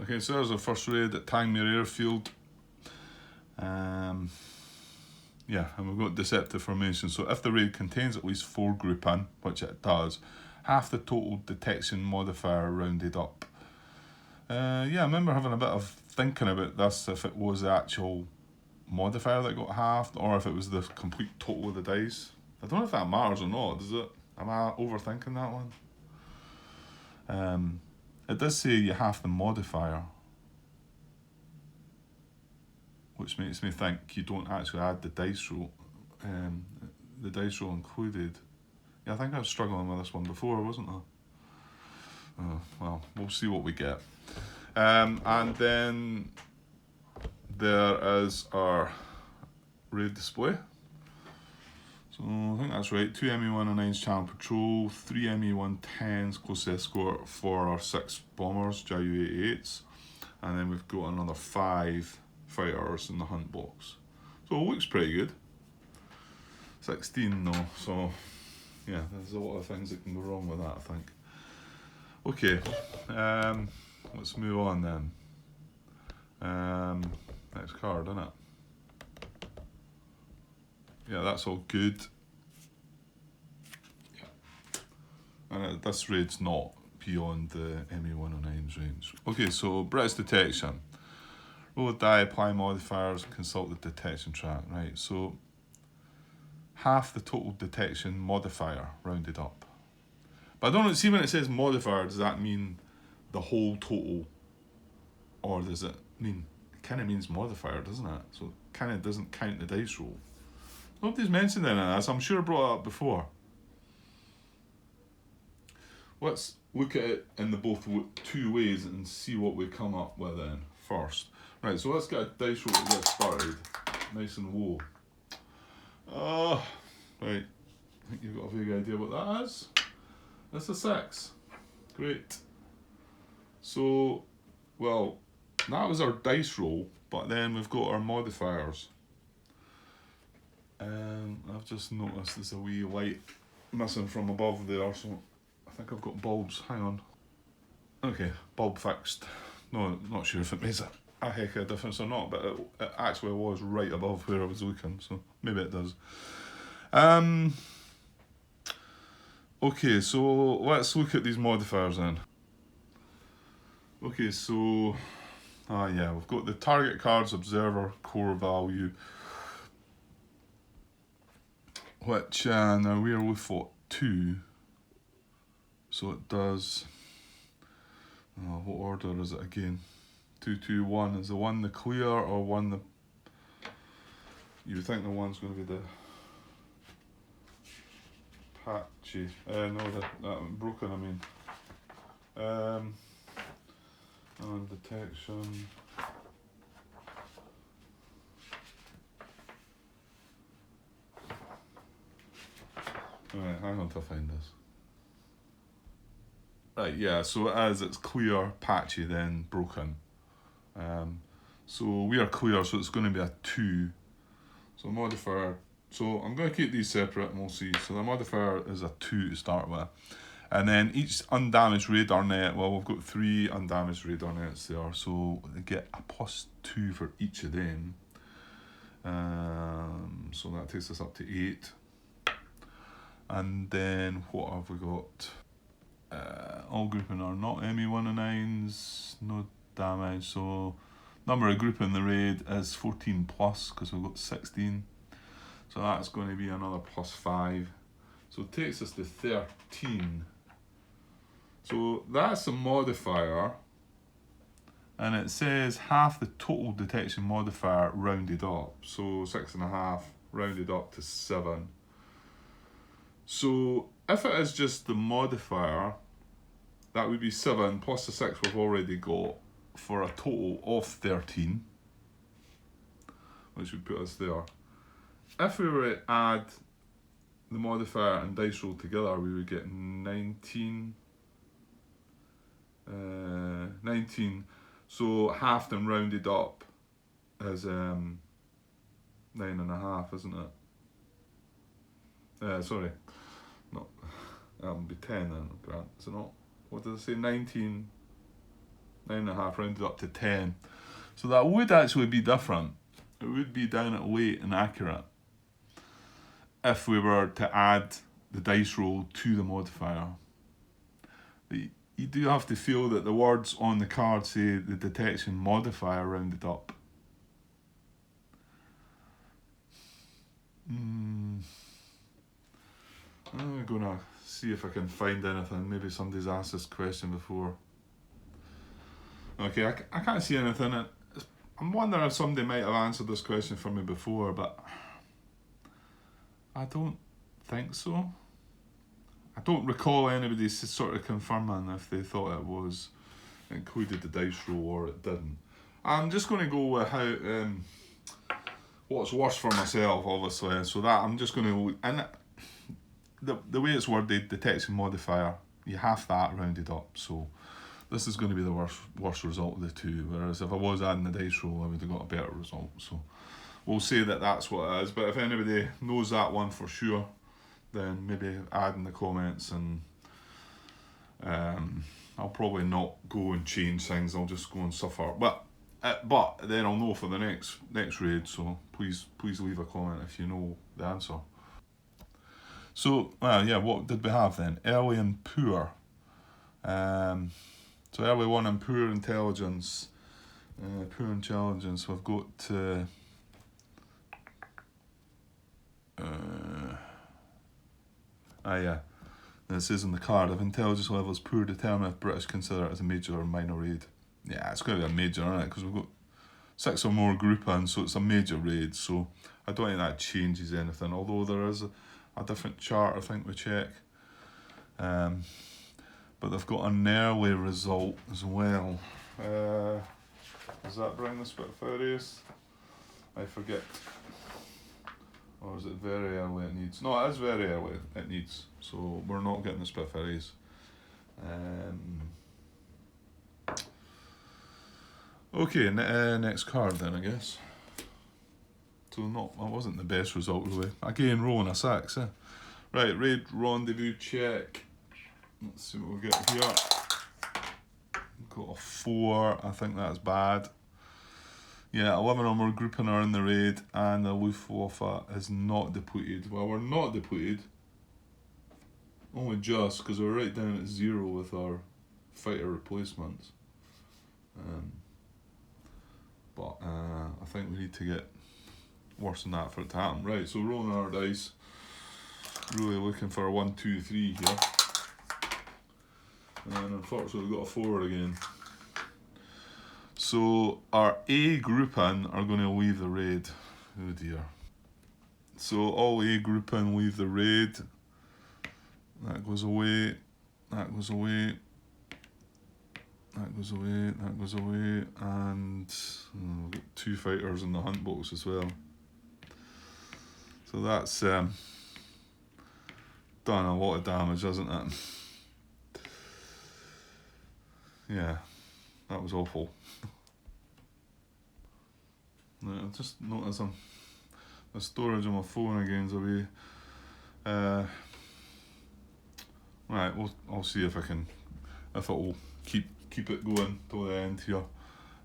A: Okay, so there's our first raid at Tangmere Airfield. Yeah, and we've got deceptive formation. So if the raid contains at least 4 grouping, which it does, half the total detection modifier rounded up. Yeah, I remember having a bit of thinking about this, if it was the actual modifier that got halved, or if it was the complete total of the dice. I don't know if that matters or not, does it? Am I overthinking that one? It does say you half the modifier, which makes me think you don't actually add the dice roll. The dice roll included. Yeah, I think I was struggling with this one before, wasn't I? Oh, well, we'll see what we get. And then there is our raid display. So I think that's right. 2 ME109s channel patrol, 3 ME110s close escort for our 6 bombers, JU-88s, and then we've got another 5 fighters in the hunt box. So it looks pretty good. 16 though, so yeah, there's a lot of things that can go wrong with that, I think. Okay, let's move on then. Next card, isn't it? Yeah, that's all good. Yeah. And this raid's not beyond the ME109's range. Okay, so British detection. Roll a die, apply modifiers, consult the detection track. Right, so half the total detection modifier rounded up. But I don't know, see when it says modifier, does that mean the whole total? Or does it mean, it kind of means modifier, doesn't it? So it kind of doesn't count the dice roll. Nobody's mentioned any of this, I'm sure I brought it up before. Let's look at it in the both 2 ways and see what we come up with then first. Right, so let's get a dice roll to get started. Nice and low. Right, I think you've got a vague idea what that is. That's a 6. Great. So, well, that was our dice roll, but then we've got our modifiers. I've just noticed there's a wee light missing from above there, so I think I've got bulbs. Hang on. Okay, bulb fixed. No, not sure if it makes a heck of a difference or not, but it actually was right above where I was looking, so maybe it does. Okay, so let's look at these modifiers then. Okay, so yeah, we've got the target card's observer core value, which now we're Lufot 2, so it does, what order is it again? 221, is the 1 the clear or 1 the, you would think the 1's going to be the patchy, no, that broken, I mean. And detection. hang on till I find this. Right, yeah, so it's clear, patchy, then broken. So we are clear, so it's going to be a 2. So the modifier, so I'm going to keep these separate and we'll see. So the modifier is a 2 to start with. And then each undamaged radar net, well, we've got 3 undamaged radar nets there, so we get a +2 for each of them. So that takes us up to 8. And then what have we got? All grouping are not ME109s, no damage, so number of group in the raid is 14 plus because we've got 16. So that's going to be another +5. So it takes us to 13. So that's a modifier, and it says half the total detection modifier rounded up. So 6.5 rounded up to 7. So if it is just the modifier, that would be 7 plus the 6 we've already got for a total of 13, which would put us there. If we were to add the modifier and dice roll together, we would get 19. 19. So half them rounded up is 9.5, isn't it? Sorry, no, that would be 10 then, Grant, is it not? What did I say? 19, 9.5 rounded up to 10. So that would actually be different. It would be down at weight and accurate if we were to add the dice roll to the modifier. But you do have to feel that the words on the card say the detection modifier rounded up. I'm gonna see if I can find anything. Maybe somebody's asked this question before. Okay, I can't see anything. I'm wondering if somebody might have answered this question for me before, but I don't think so. I don't recall anybody sort of confirming if they thought it was included the dice roll or it didn't. I'm just going to go with how what's worse for myself, obviously. So that I'm just going to, and the way it's worded, detection modifier, you have that rounded up. So this is going to be the worst result of the two. Whereas if I was adding the dice roll, I would have got a better result. So we'll say that that's what it is. But if anybody knows that one for sure, then maybe add in the comments, and I'll probably not go and change things. I'll just go and suffer. But then I'll know for the next raid. So please leave a comment if you know the answer. So yeah, what did we have then? Early and poor. So early 1 and poor intelligence. Poor intelligence. We've got. Yeah. And it says on the card, if intelligence level is poor, determine if British consider it as a major or minor raid. Yeah, it's going to be a major, isn't it? Because we've got 6 or more group in, so it's a major raid. So I don't think that changes anything. Although there is a different chart, I think we check. But they've got an early result as well. Does that bring the Spitfires? I forget. Or is it very early it needs? No, it is very early it needs. So we're not getting the Spitfires. Okay, next card then, I guess. So that wasn't the best result really. Again, rolling a 6. Right, raid rendezvous check. Let's see what we get here. Got a 4. I think that's bad. Yeah, 11 or more grouping are in the raid, and the Luftwaffe is not depleted. Well, we're not depleted. Only just, because we're right down at 0 with our fighter replacements. But I think we need to get worse than that for it to happen. Right, so rolling our dice. Really looking for a 1, 2, 3 here. And unfortunately we've got a 4 again. So our A grouping are going to leave the raid. Oh dear. So all A grouping leave the raid. That goes away. That goes away. That goes away. That goes away. And we've got 2 fighters in the hunt box as well. So that's done a lot of damage, hasn't it? Yeah, that was awful. I just noticed the storage on my phone again's away. Right, I'll see if it will keep it going till the end here.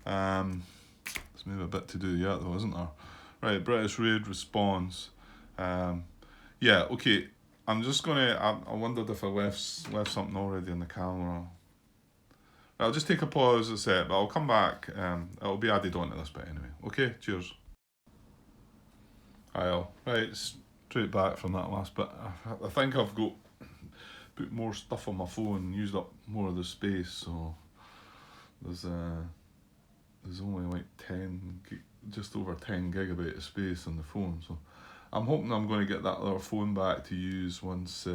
A: There's maybe a bit to do yet though, isn't there? Right, British raid response. Yeah, okay. I'm just gonna. I wondered if I left something already in the camera. I'll just take a pause a sec, but I'll come back. It'll be added onto this bit anyway. Okay, cheers. Right, straight back from that last bit. I think I've put more stuff on my phone, used up more of the space, so there's only like just over 10 gigabyte of space on the phone. So I'm hoping I'm going to get that other phone back to use once.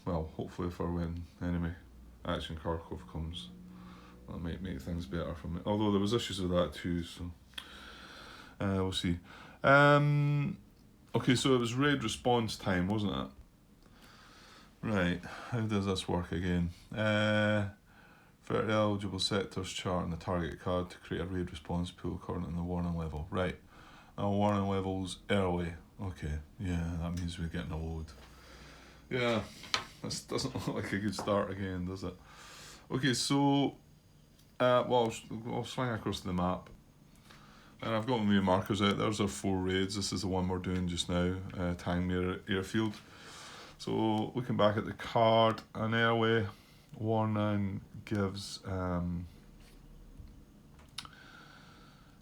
A: Well, hopefully for when enemy action Kharkov comes, that might make things better for me. Although there was issues with that too, so we'll see. Okay, so it was raid response time, wasn't it? Right, how does this work again? 30 eligible sectors chart on the target card to create a raid response pool according to the warning level. Right, our warning level's early. Okay, yeah, that means we're getting a load. Yeah, this doesn't look like a good start again, does it? Okay, so, well, I'll swing across the map. And I've got my markers out. There's our 4 raids. This is the one we're doing just now, Tangmere Airfield. So, looking back at the card, an airway warning gives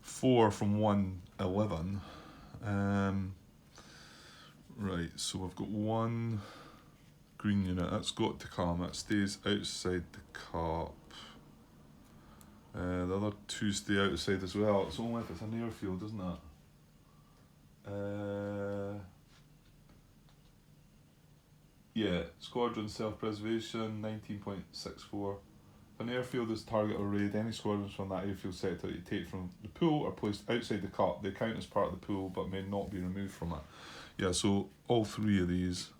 A: 4 from 111. Right, so we've got 1 green unit. That's got to come. That stays outside the cap. The other 2 stay outside as well. It's only if it's an airfield, isn't it? Yeah, squadron self-preservation, 19.64. If an airfield is target or raid, any squadrons from that airfield sector you take from the pool are placed outside the cap. They count as part of the pool but may not be removed from it. Yeah, so all 3 of these.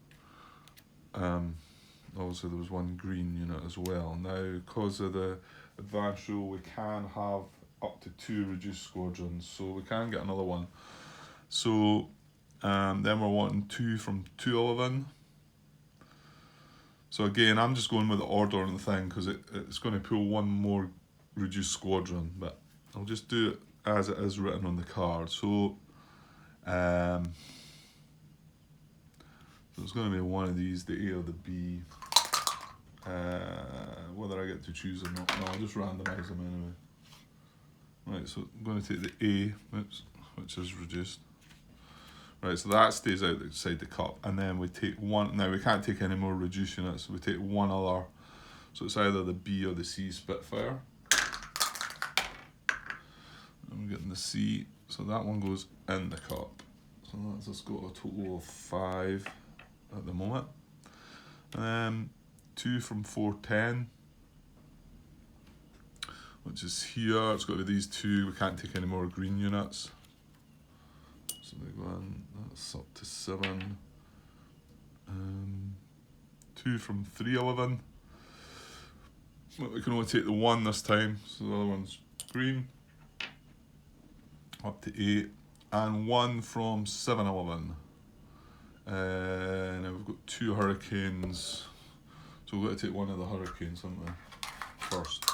A: Obviously there was 1 green unit as well. Now, because of the advanced rule, we can have up to 2 reduced squadrons, so we can get another one. So then we're wanting 2 from 211. So again, I'm just going with the order on the thing because it's going to pull 1 more reduced squadron, but I'll just do it as it is written on the card. So there's going to be one of these, the A or the B. Whether I get to choose or not, no, I'll just randomise them anyway. Right, so I'm going to take the A, which is reduced. Right, so that stays outside the cup, and then we take 1. Now we can't take any more reduced units, so we take 1 other. So it's either the B or the C Spitfire. I'm getting the C, so that one goes in the cup. So that's just got a total of 5 at the moment. 2 from 410, which is here. It's got to be these 2. We can't take any more green units. So they go in, that's up to 7. 2 from 311. But we can only take the 1 this time, so the other one's green. Up to 8. And 1 from 711. Now we've got 2 hurricanes. So we've got to take 1 of the hurricanes, haven't we? First.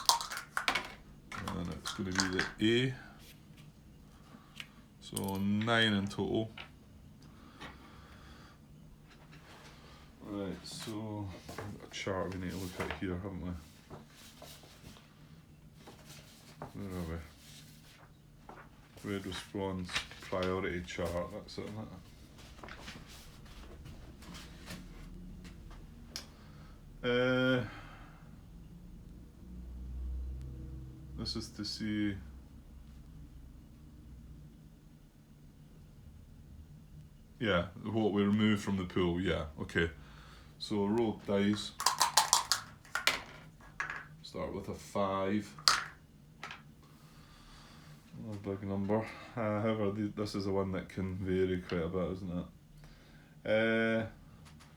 A: And it's going to be the A. So 9 in total. Right, so we've got a chart we need to look at here, haven't we? Where are we? Raid response priority chart, that's it, isn't it? This is to see. Yeah, what we remove from the pool, yeah, okay. So roll dice. Start with a 5. A big number. However, this is the one that can vary quite a bit, isn't it?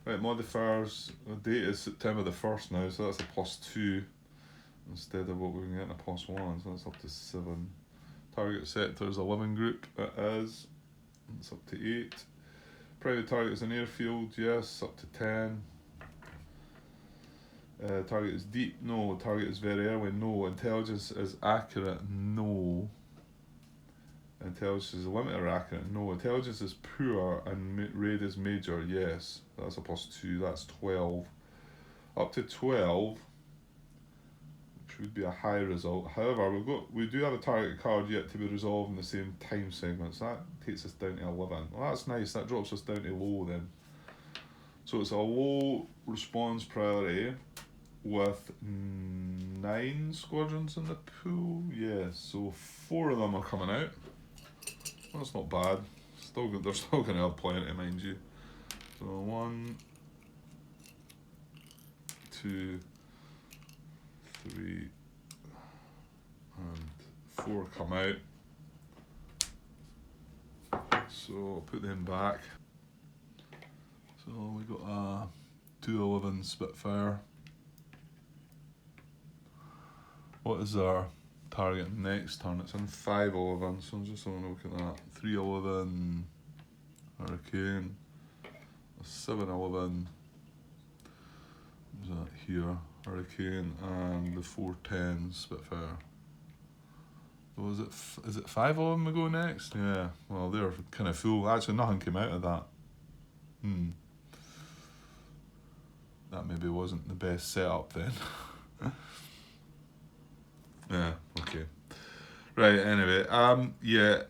A: Right, modifiers, the date is September the 1st now, so that's a +2 instead of what we can get in a +1, so that's up to 7. Target sector is 11 group, it is. It's up to 8. Private target is an airfield, yes, up to 10. Target is deep, no. Target is very early, no. Intelligence is accurate, no. Intelligence is limited or accurate, no. Intelligence is poor and raid is major, yes. That's a +2, that's 12. Up to 12, which would be a high result. However, we do have a target card yet to be resolved in the same time segment, so that takes us down to 11. Well, that's nice, that drops us down to low then. So it's a low response priority with 9 squadrons in the pool. Yeah, so 4 of them are coming out. That's not bad. They're still going to have plenty, mind you. So 1, 2, 3, and 4 come out. So I'll put them back. So we got a 211 Spitfire. What is our target next turn? It's in 511, so I'm just having a look at that. 311 Hurricane, a 711, what's that here? Hurricane, and the 410 Spitfire. So is it 5 of them we go next? Yeah, well they're kind of full. Actually nothing came out of that. That maybe wasn't the best setup then. Yeah, okay. Right, anyway, yeah,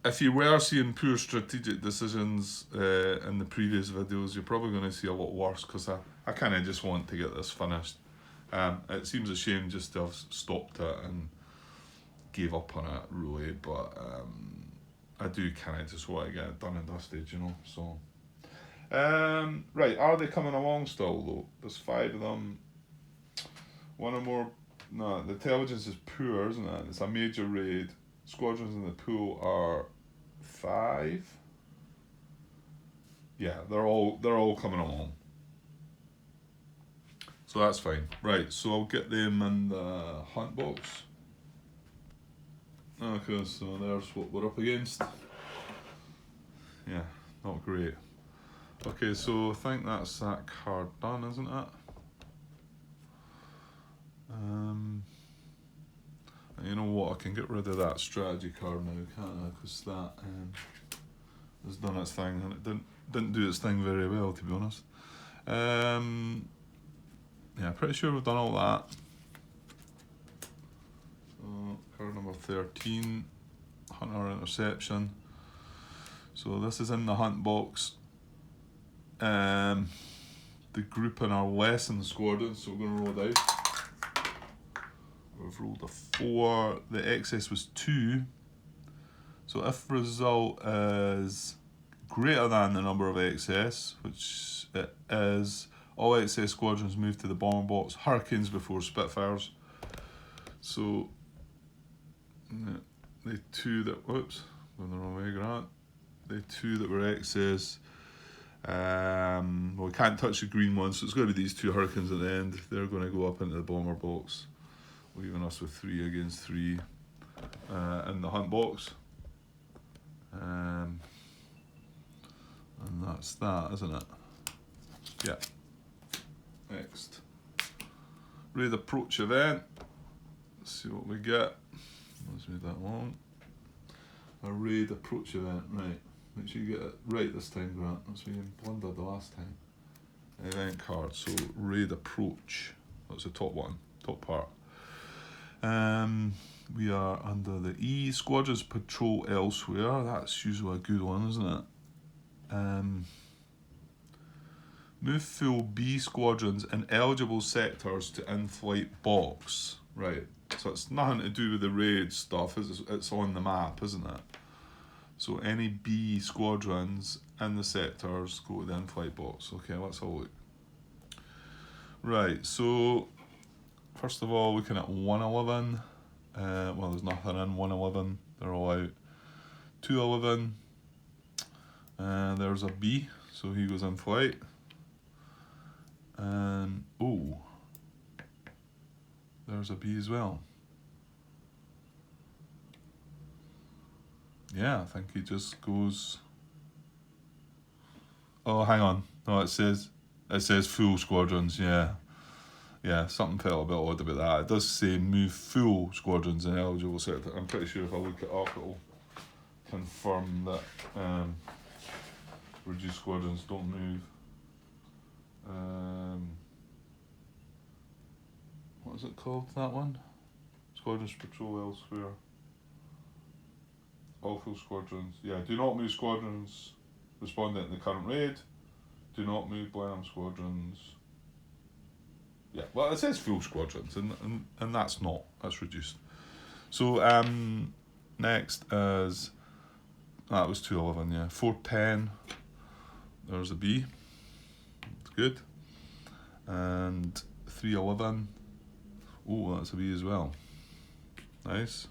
A: if you were seeing poor strategic decisions in the previous videos, you're probably going to see a lot worse, because I kind of just want to get this finished. It seems a shame just to have stopped it and gave up on it, really, but I do kind of just want to get it done and dusted, you know, so. Right, are they coming along still, though? There's 5 of them. One or more. No, the intelligence is poor, isn't it? It's a major raid. Squadrons in the pool are 5. Yeah, they're all coming along. So that's fine. Right, so I'll get them in the hunt box. Okay, so there's what we're up against. Yeah, not great. Okay, so I think that's that card done, isn't it? You know what, I can get rid of that strategy card now, can't I? Because that has done its thing, and it didn't do its thing very well, to be honest. Yeah, pretty sure we've done all that. So, card number 13, Hunter Interception. So this is in the hunt box. The group in our lesson squadron, so we're going to roll dice. We've rolled a 4, the excess was 2, so if result is greater than the number of excess, which it is, all excess squadrons move to the bomber box, Hurricanes before Spitfires. So the 2 that, whoops, going the wrong way, Grant. The 2 that were excess, well, we can't touch the green one, so it's going to be these 2 Hurricanes at the end. They're going to go up into the bomber box, leaving us with 3 against 3 in the hunt box. And that's that, isn't it? Yeah. Next. Raid approach event. Let's see what we get. Let's move that long. A raid approach event, right. Make sure you get it right this time, Grant. That's where you blundered the last time. Event card, so raid approach. That's the top one, top part. We are under the E. Squadrons patrol elsewhere. That's usually a good one, isn't it? Move full B squadrons in eligible sectors to in-flight box. Right. So it's nothing to do with the raid stuff. It's on the map, isn't it? So any B squadrons in the sectors go to the in-flight box. Okay, let's have a look. Right. So first of all, looking at 111. Well, there's nothing in 111. They're all out. 211. There's a B, so he goes in flight. Oh, there's a B as well. Yeah, I think he just goes. Oh, hang on. No, it says full squadrons. Yeah, yeah. Something felt a bit odd about that. It does say move full squadrons in eligible sector. I'm pretty sure if I look it up, it'll confirm that reduced squadrons don't move. What is it called? That one? Squadrons patrol elsewhere. All full squadrons. Yeah, do not move squadrons responding to the current raid. Do not move Blenheim squadrons. Yeah, well, it says full squadrons, and that's not. That's reduced. So, next is. That was 211, yeah. 410. There's a B. It's good. And 311. Oh, that's a B as well. Nice.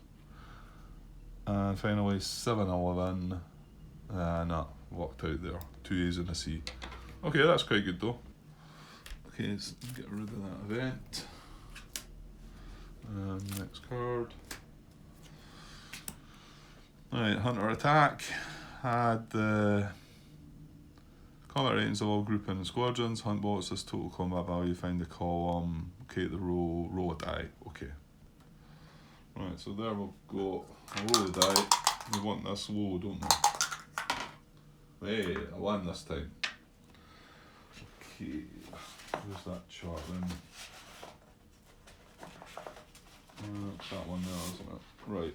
A: And finally 711. No, walked out there. 2 A's and a C. Okay, that's quite good though. Okay, let's get rid of that event. Next card. Alright, Hunter Attack. Had the combat ratings of all grouping and squadrons. Hunt bots, this total combat value, find the column, create the roll, roll a die. Okay. Right, so there we'll go. I'll roll the die. We want this low, don't we? Hey, I won this time. Okay, where's that chart then? That one there, isn't it? Right.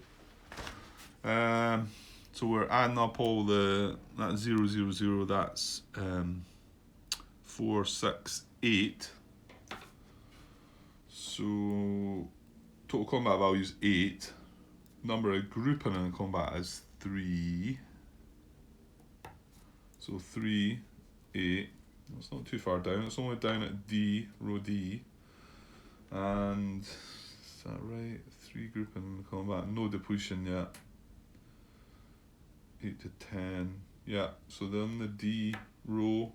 A: So we're adding up all that's 000, that's 4, 6, 8. So total combat value is 8. Number of grouping in combat is 3. So 3, 8. It's not too far down. It's only down at D, row D. And is that right? 3 grouping in combat. No depletion yet. 8 to 10. Yeah, so they're in the D row.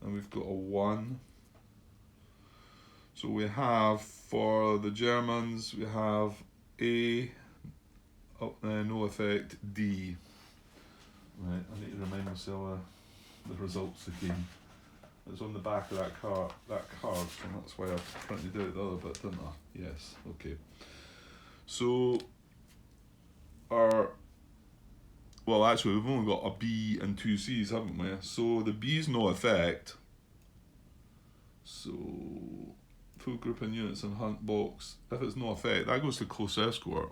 A: And we've got a 1. So we have, for the Germans, we have A, no effect, D. Right, I need to remind myself of the results again. It's on the back of that card, so that's why I printed out the other bit, didn't I? Yes, okay. So, well actually we've only got a B and 2 C's, haven't we? So the B's no effect. So, full grouping units and hunt box, if it's no effect, that goes to close escort.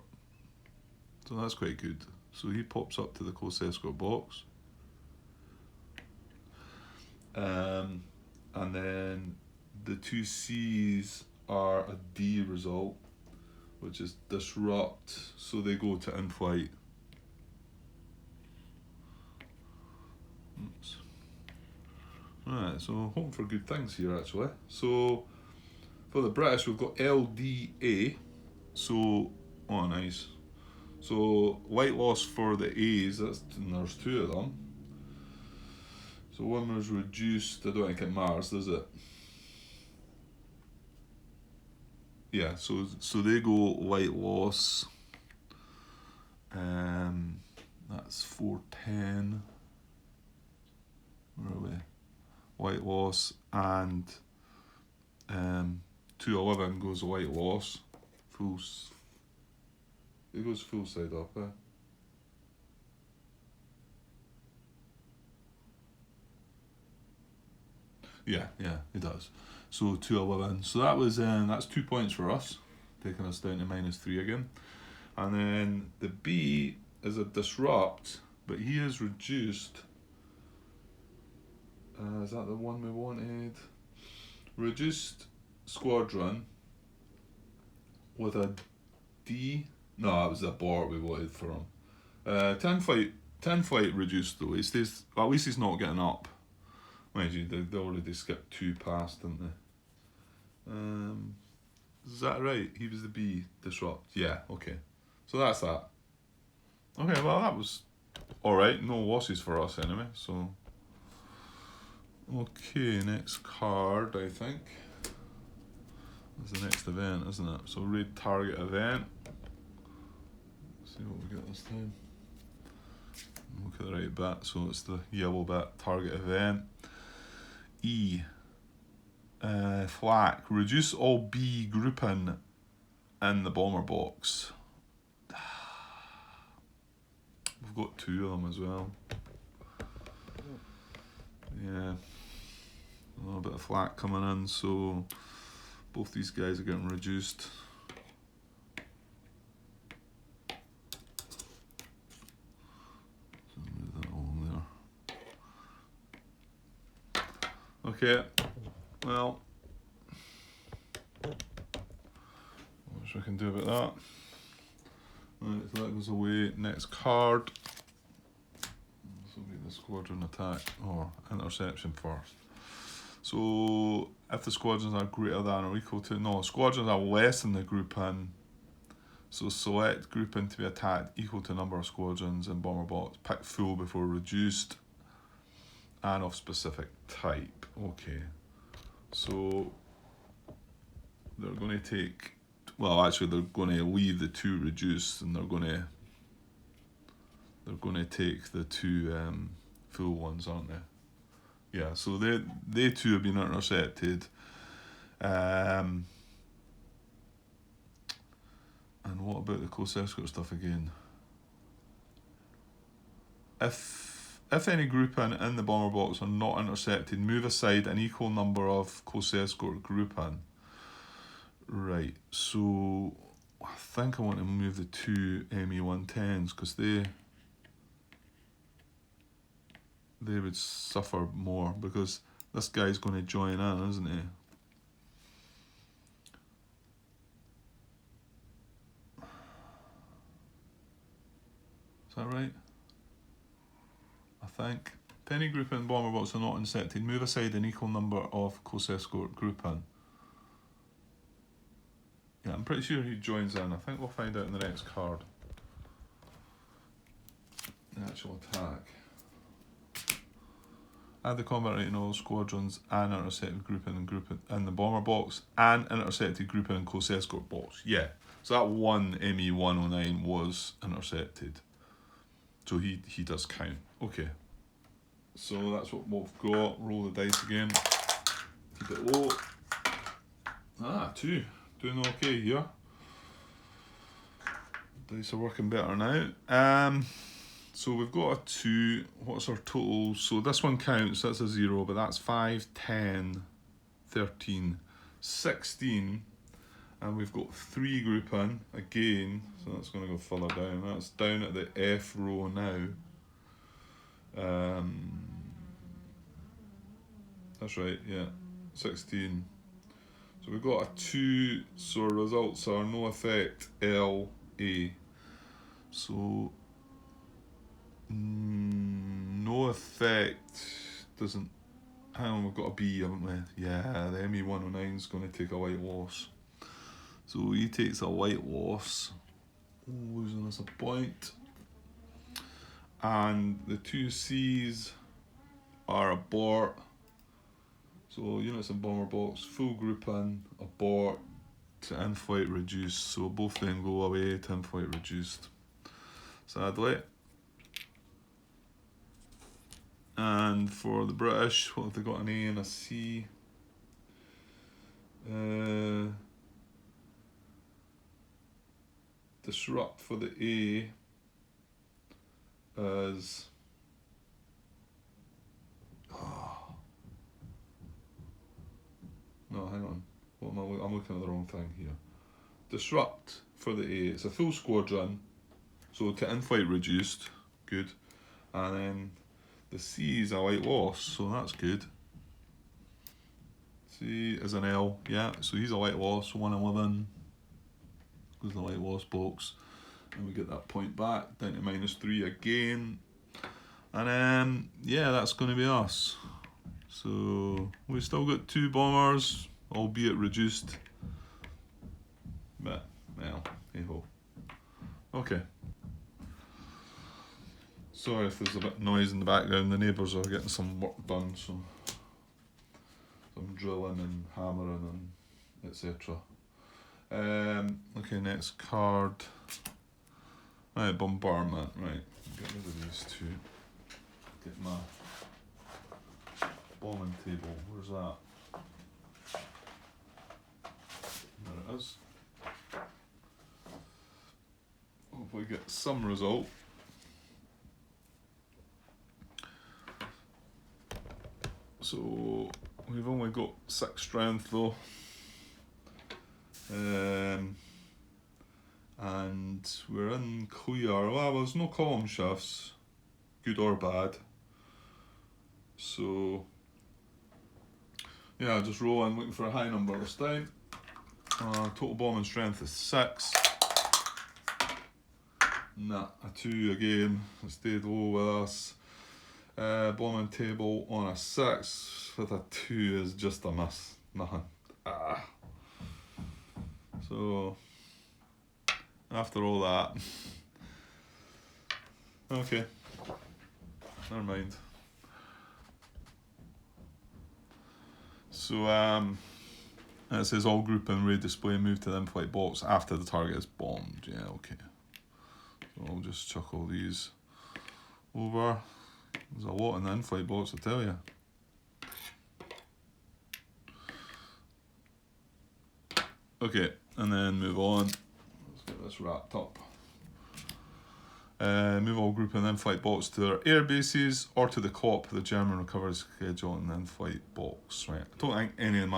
A: So that's quite good. So he pops up to the close escort box. And then the 2 C's are a D result, which is disrupt, so they go to in-flight. Oops. Right, so hoping for good things here actually. So for the British we've got LDA, so, oh nice. So light loss for the A's, and there's 2 of them. So one was reduced, I don't think it matters, does it? Yeah, so they go light loss. That's 410. Where are we? Light loss, and 211 goes light loss. It goes full side up, eh? Yeah, it does. So 211. So that was that's 2 points for us, taking us down to -3 again. And then the B is a disrupt, but he is reduced. Is that the one we wanted? Reduced squadron with a D. No, it was a bar we wanted for him. 10 flight reduced though. He stays. Well, at least he's not getting up. Mind you, they already skipped 2 past, didn't they? Is that right? He was the B disrupt. Yeah. Okay. So that's that. Okay. Well, that was all right. No losses for us anyway. So. Okay, next card, I think. That's the next event, isn't it? So raid target event. Let's see what we get this time. Look at the right bit, so it's the yellow bit, target event. E. Flak. Reduce all B grouping in the bomber box. We've got 2 of them as well. Yeah. A little bit of flak coming in, so both these guys are getting reduced. So move that along there. Okay, well, what we can do about that? Right, so that goes away. Next card. This will be the squadron attack or interception first. So if the squadrons are greater than or equal to, no, squadrons are less than the grouping. So select grouping to be attacked equal to number of squadrons in bomber box. Pick full before reduced and of specific type. Okay. So they're going to take, well, actually they're going to leave the 2 reduced and they're going to take the 2 full ones, aren't they? Yeah, so they 2 have been intercepted. And what about the close escort stuff again? If any grouping in the bomber box are not intercepted, move aside an equal number of close escort grouping. Right, so I think I want to move the 2 ME-110s because they would suffer more because this guy's going to join in, isn't he? Is that right? I think. Penny grouping and bomber box are not intercepted. Move aside an equal number of close escort grouping. Yeah, I'm pretty sure he joins in. I think we'll find out in the next card. The actual attack. Add the combat rate in all squadrons and intercepted grouping and grouping in the bomber box and intercepted grouping in close escort box. Yeah, so that one ME-109 was intercepted. So he does count. Okay. So that's what we've got. Roll the dice again. Keep it low. 2. Doing okay here. Dice are working better now. So we've got a 2. What's our total? So this one counts, that's a 0, but that's 5, 10, 13, 16. And we've got 3 grouping again, so that's going to go further down. That's down at the F row now. That's right, yeah, 16. So we've got a 2, so our results are no effect, L, A. So no effect doesn't, hang on, we've got a B, haven't we? Yeah, the ME-109 is going to take a white loss. So he takes a white loss, losing us a point. And the 2 C's are abort. So units in bomber box, full grouping, abort, to in-flight reduced. So both then go away to in-flight reduced. Sadly. And for the British, what have they got, an A and a C? Disrupt for the A as no, hang on. What am I'm looking at the wrong thing here. Disrupt for the A. It's a full squadron, so to in-flight reduced, good. And then the C is a white loss, so that's good. C is an L, yeah. So he's a white loss, 111. Goes the white loss box, and we get that point back down to -3 again. And yeah, that's going to be us. So we've still got 2 bombers, albeit reduced. But well, hey ho. Okay. Sorry if there's a bit of noise in the background. The neighbours are getting some work done, so drilling and hammering and etc. Okay, next card. Right, bombardment. Right, get rid of these two. Get my bombing table. Where's that? There it is. Hopefully get some result. So we've only got 6 strength though. And we're in clear. Well, there's no column shifts, good or bad. So yeah, just roll in looking for a high number this time. Total bombing strength is 6. Nah, a 2 again. It stayed low with us. Bombing table on a 6 with a 2 is just a miss. Nothing. So after all that, okay, never mind. So it says all group and raid display move to the in-flight box after the target is bombed. Yeah, okay. So I'll just chuck all these over. There's a lot in the in-flight box, I tell you. Okay, and then move on. Let's get this wrapped up. Move all group and in-flight box to their air bases or to the COP, the German recovery schedule in the in-flight box. Right. I don't think any of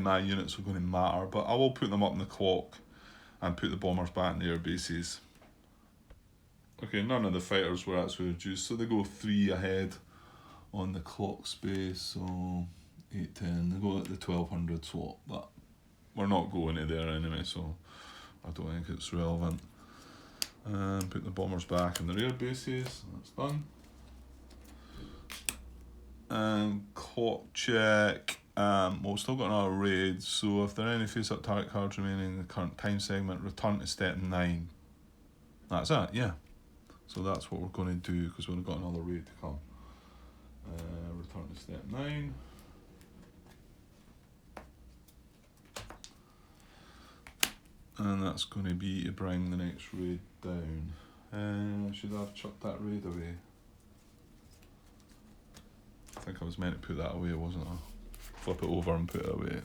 A: my units are going to matter, but I will put them up in the clock and put the bombers back in the air bases. Okay, none of the fighters were actually reduced, so they go 3 ahead on the clock space. So 8, 10. They go at the 1200 slot, but we're not going to there anyway, so I don't think it's relevant. And put the bombers back in their air bases. That's done. And clock check. Well, we've still got another raid, so if there are any face-up target cards remaining in the current time segment, return to step 9. That's it, yeah. So that's what we're going to do, because we've got another raid to come. Return to step 9. And that's going to be to bring the next raid down. Should I have chucked that raid away? I think I was meant to put that away, wasn't I? Flip it over and put it away.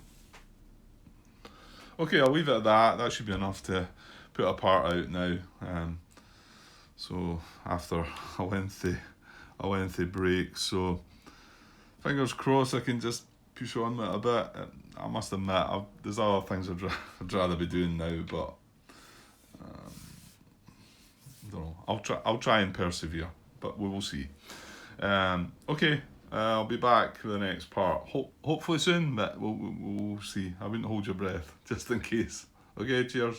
A: Okay, I'll leave it at that. That should be enough to put a part out now. So after a lengthy break, so fingers crossed I can just push on with it a bit. I must admit, there's other things I'd rather be doing now, but I don't know. I'll try and persevere, but we will see. Okay, I'll be back for the next part. Hopefully soon, but we'll see. I wouldn't hold your breath just in case. Okay, cheers.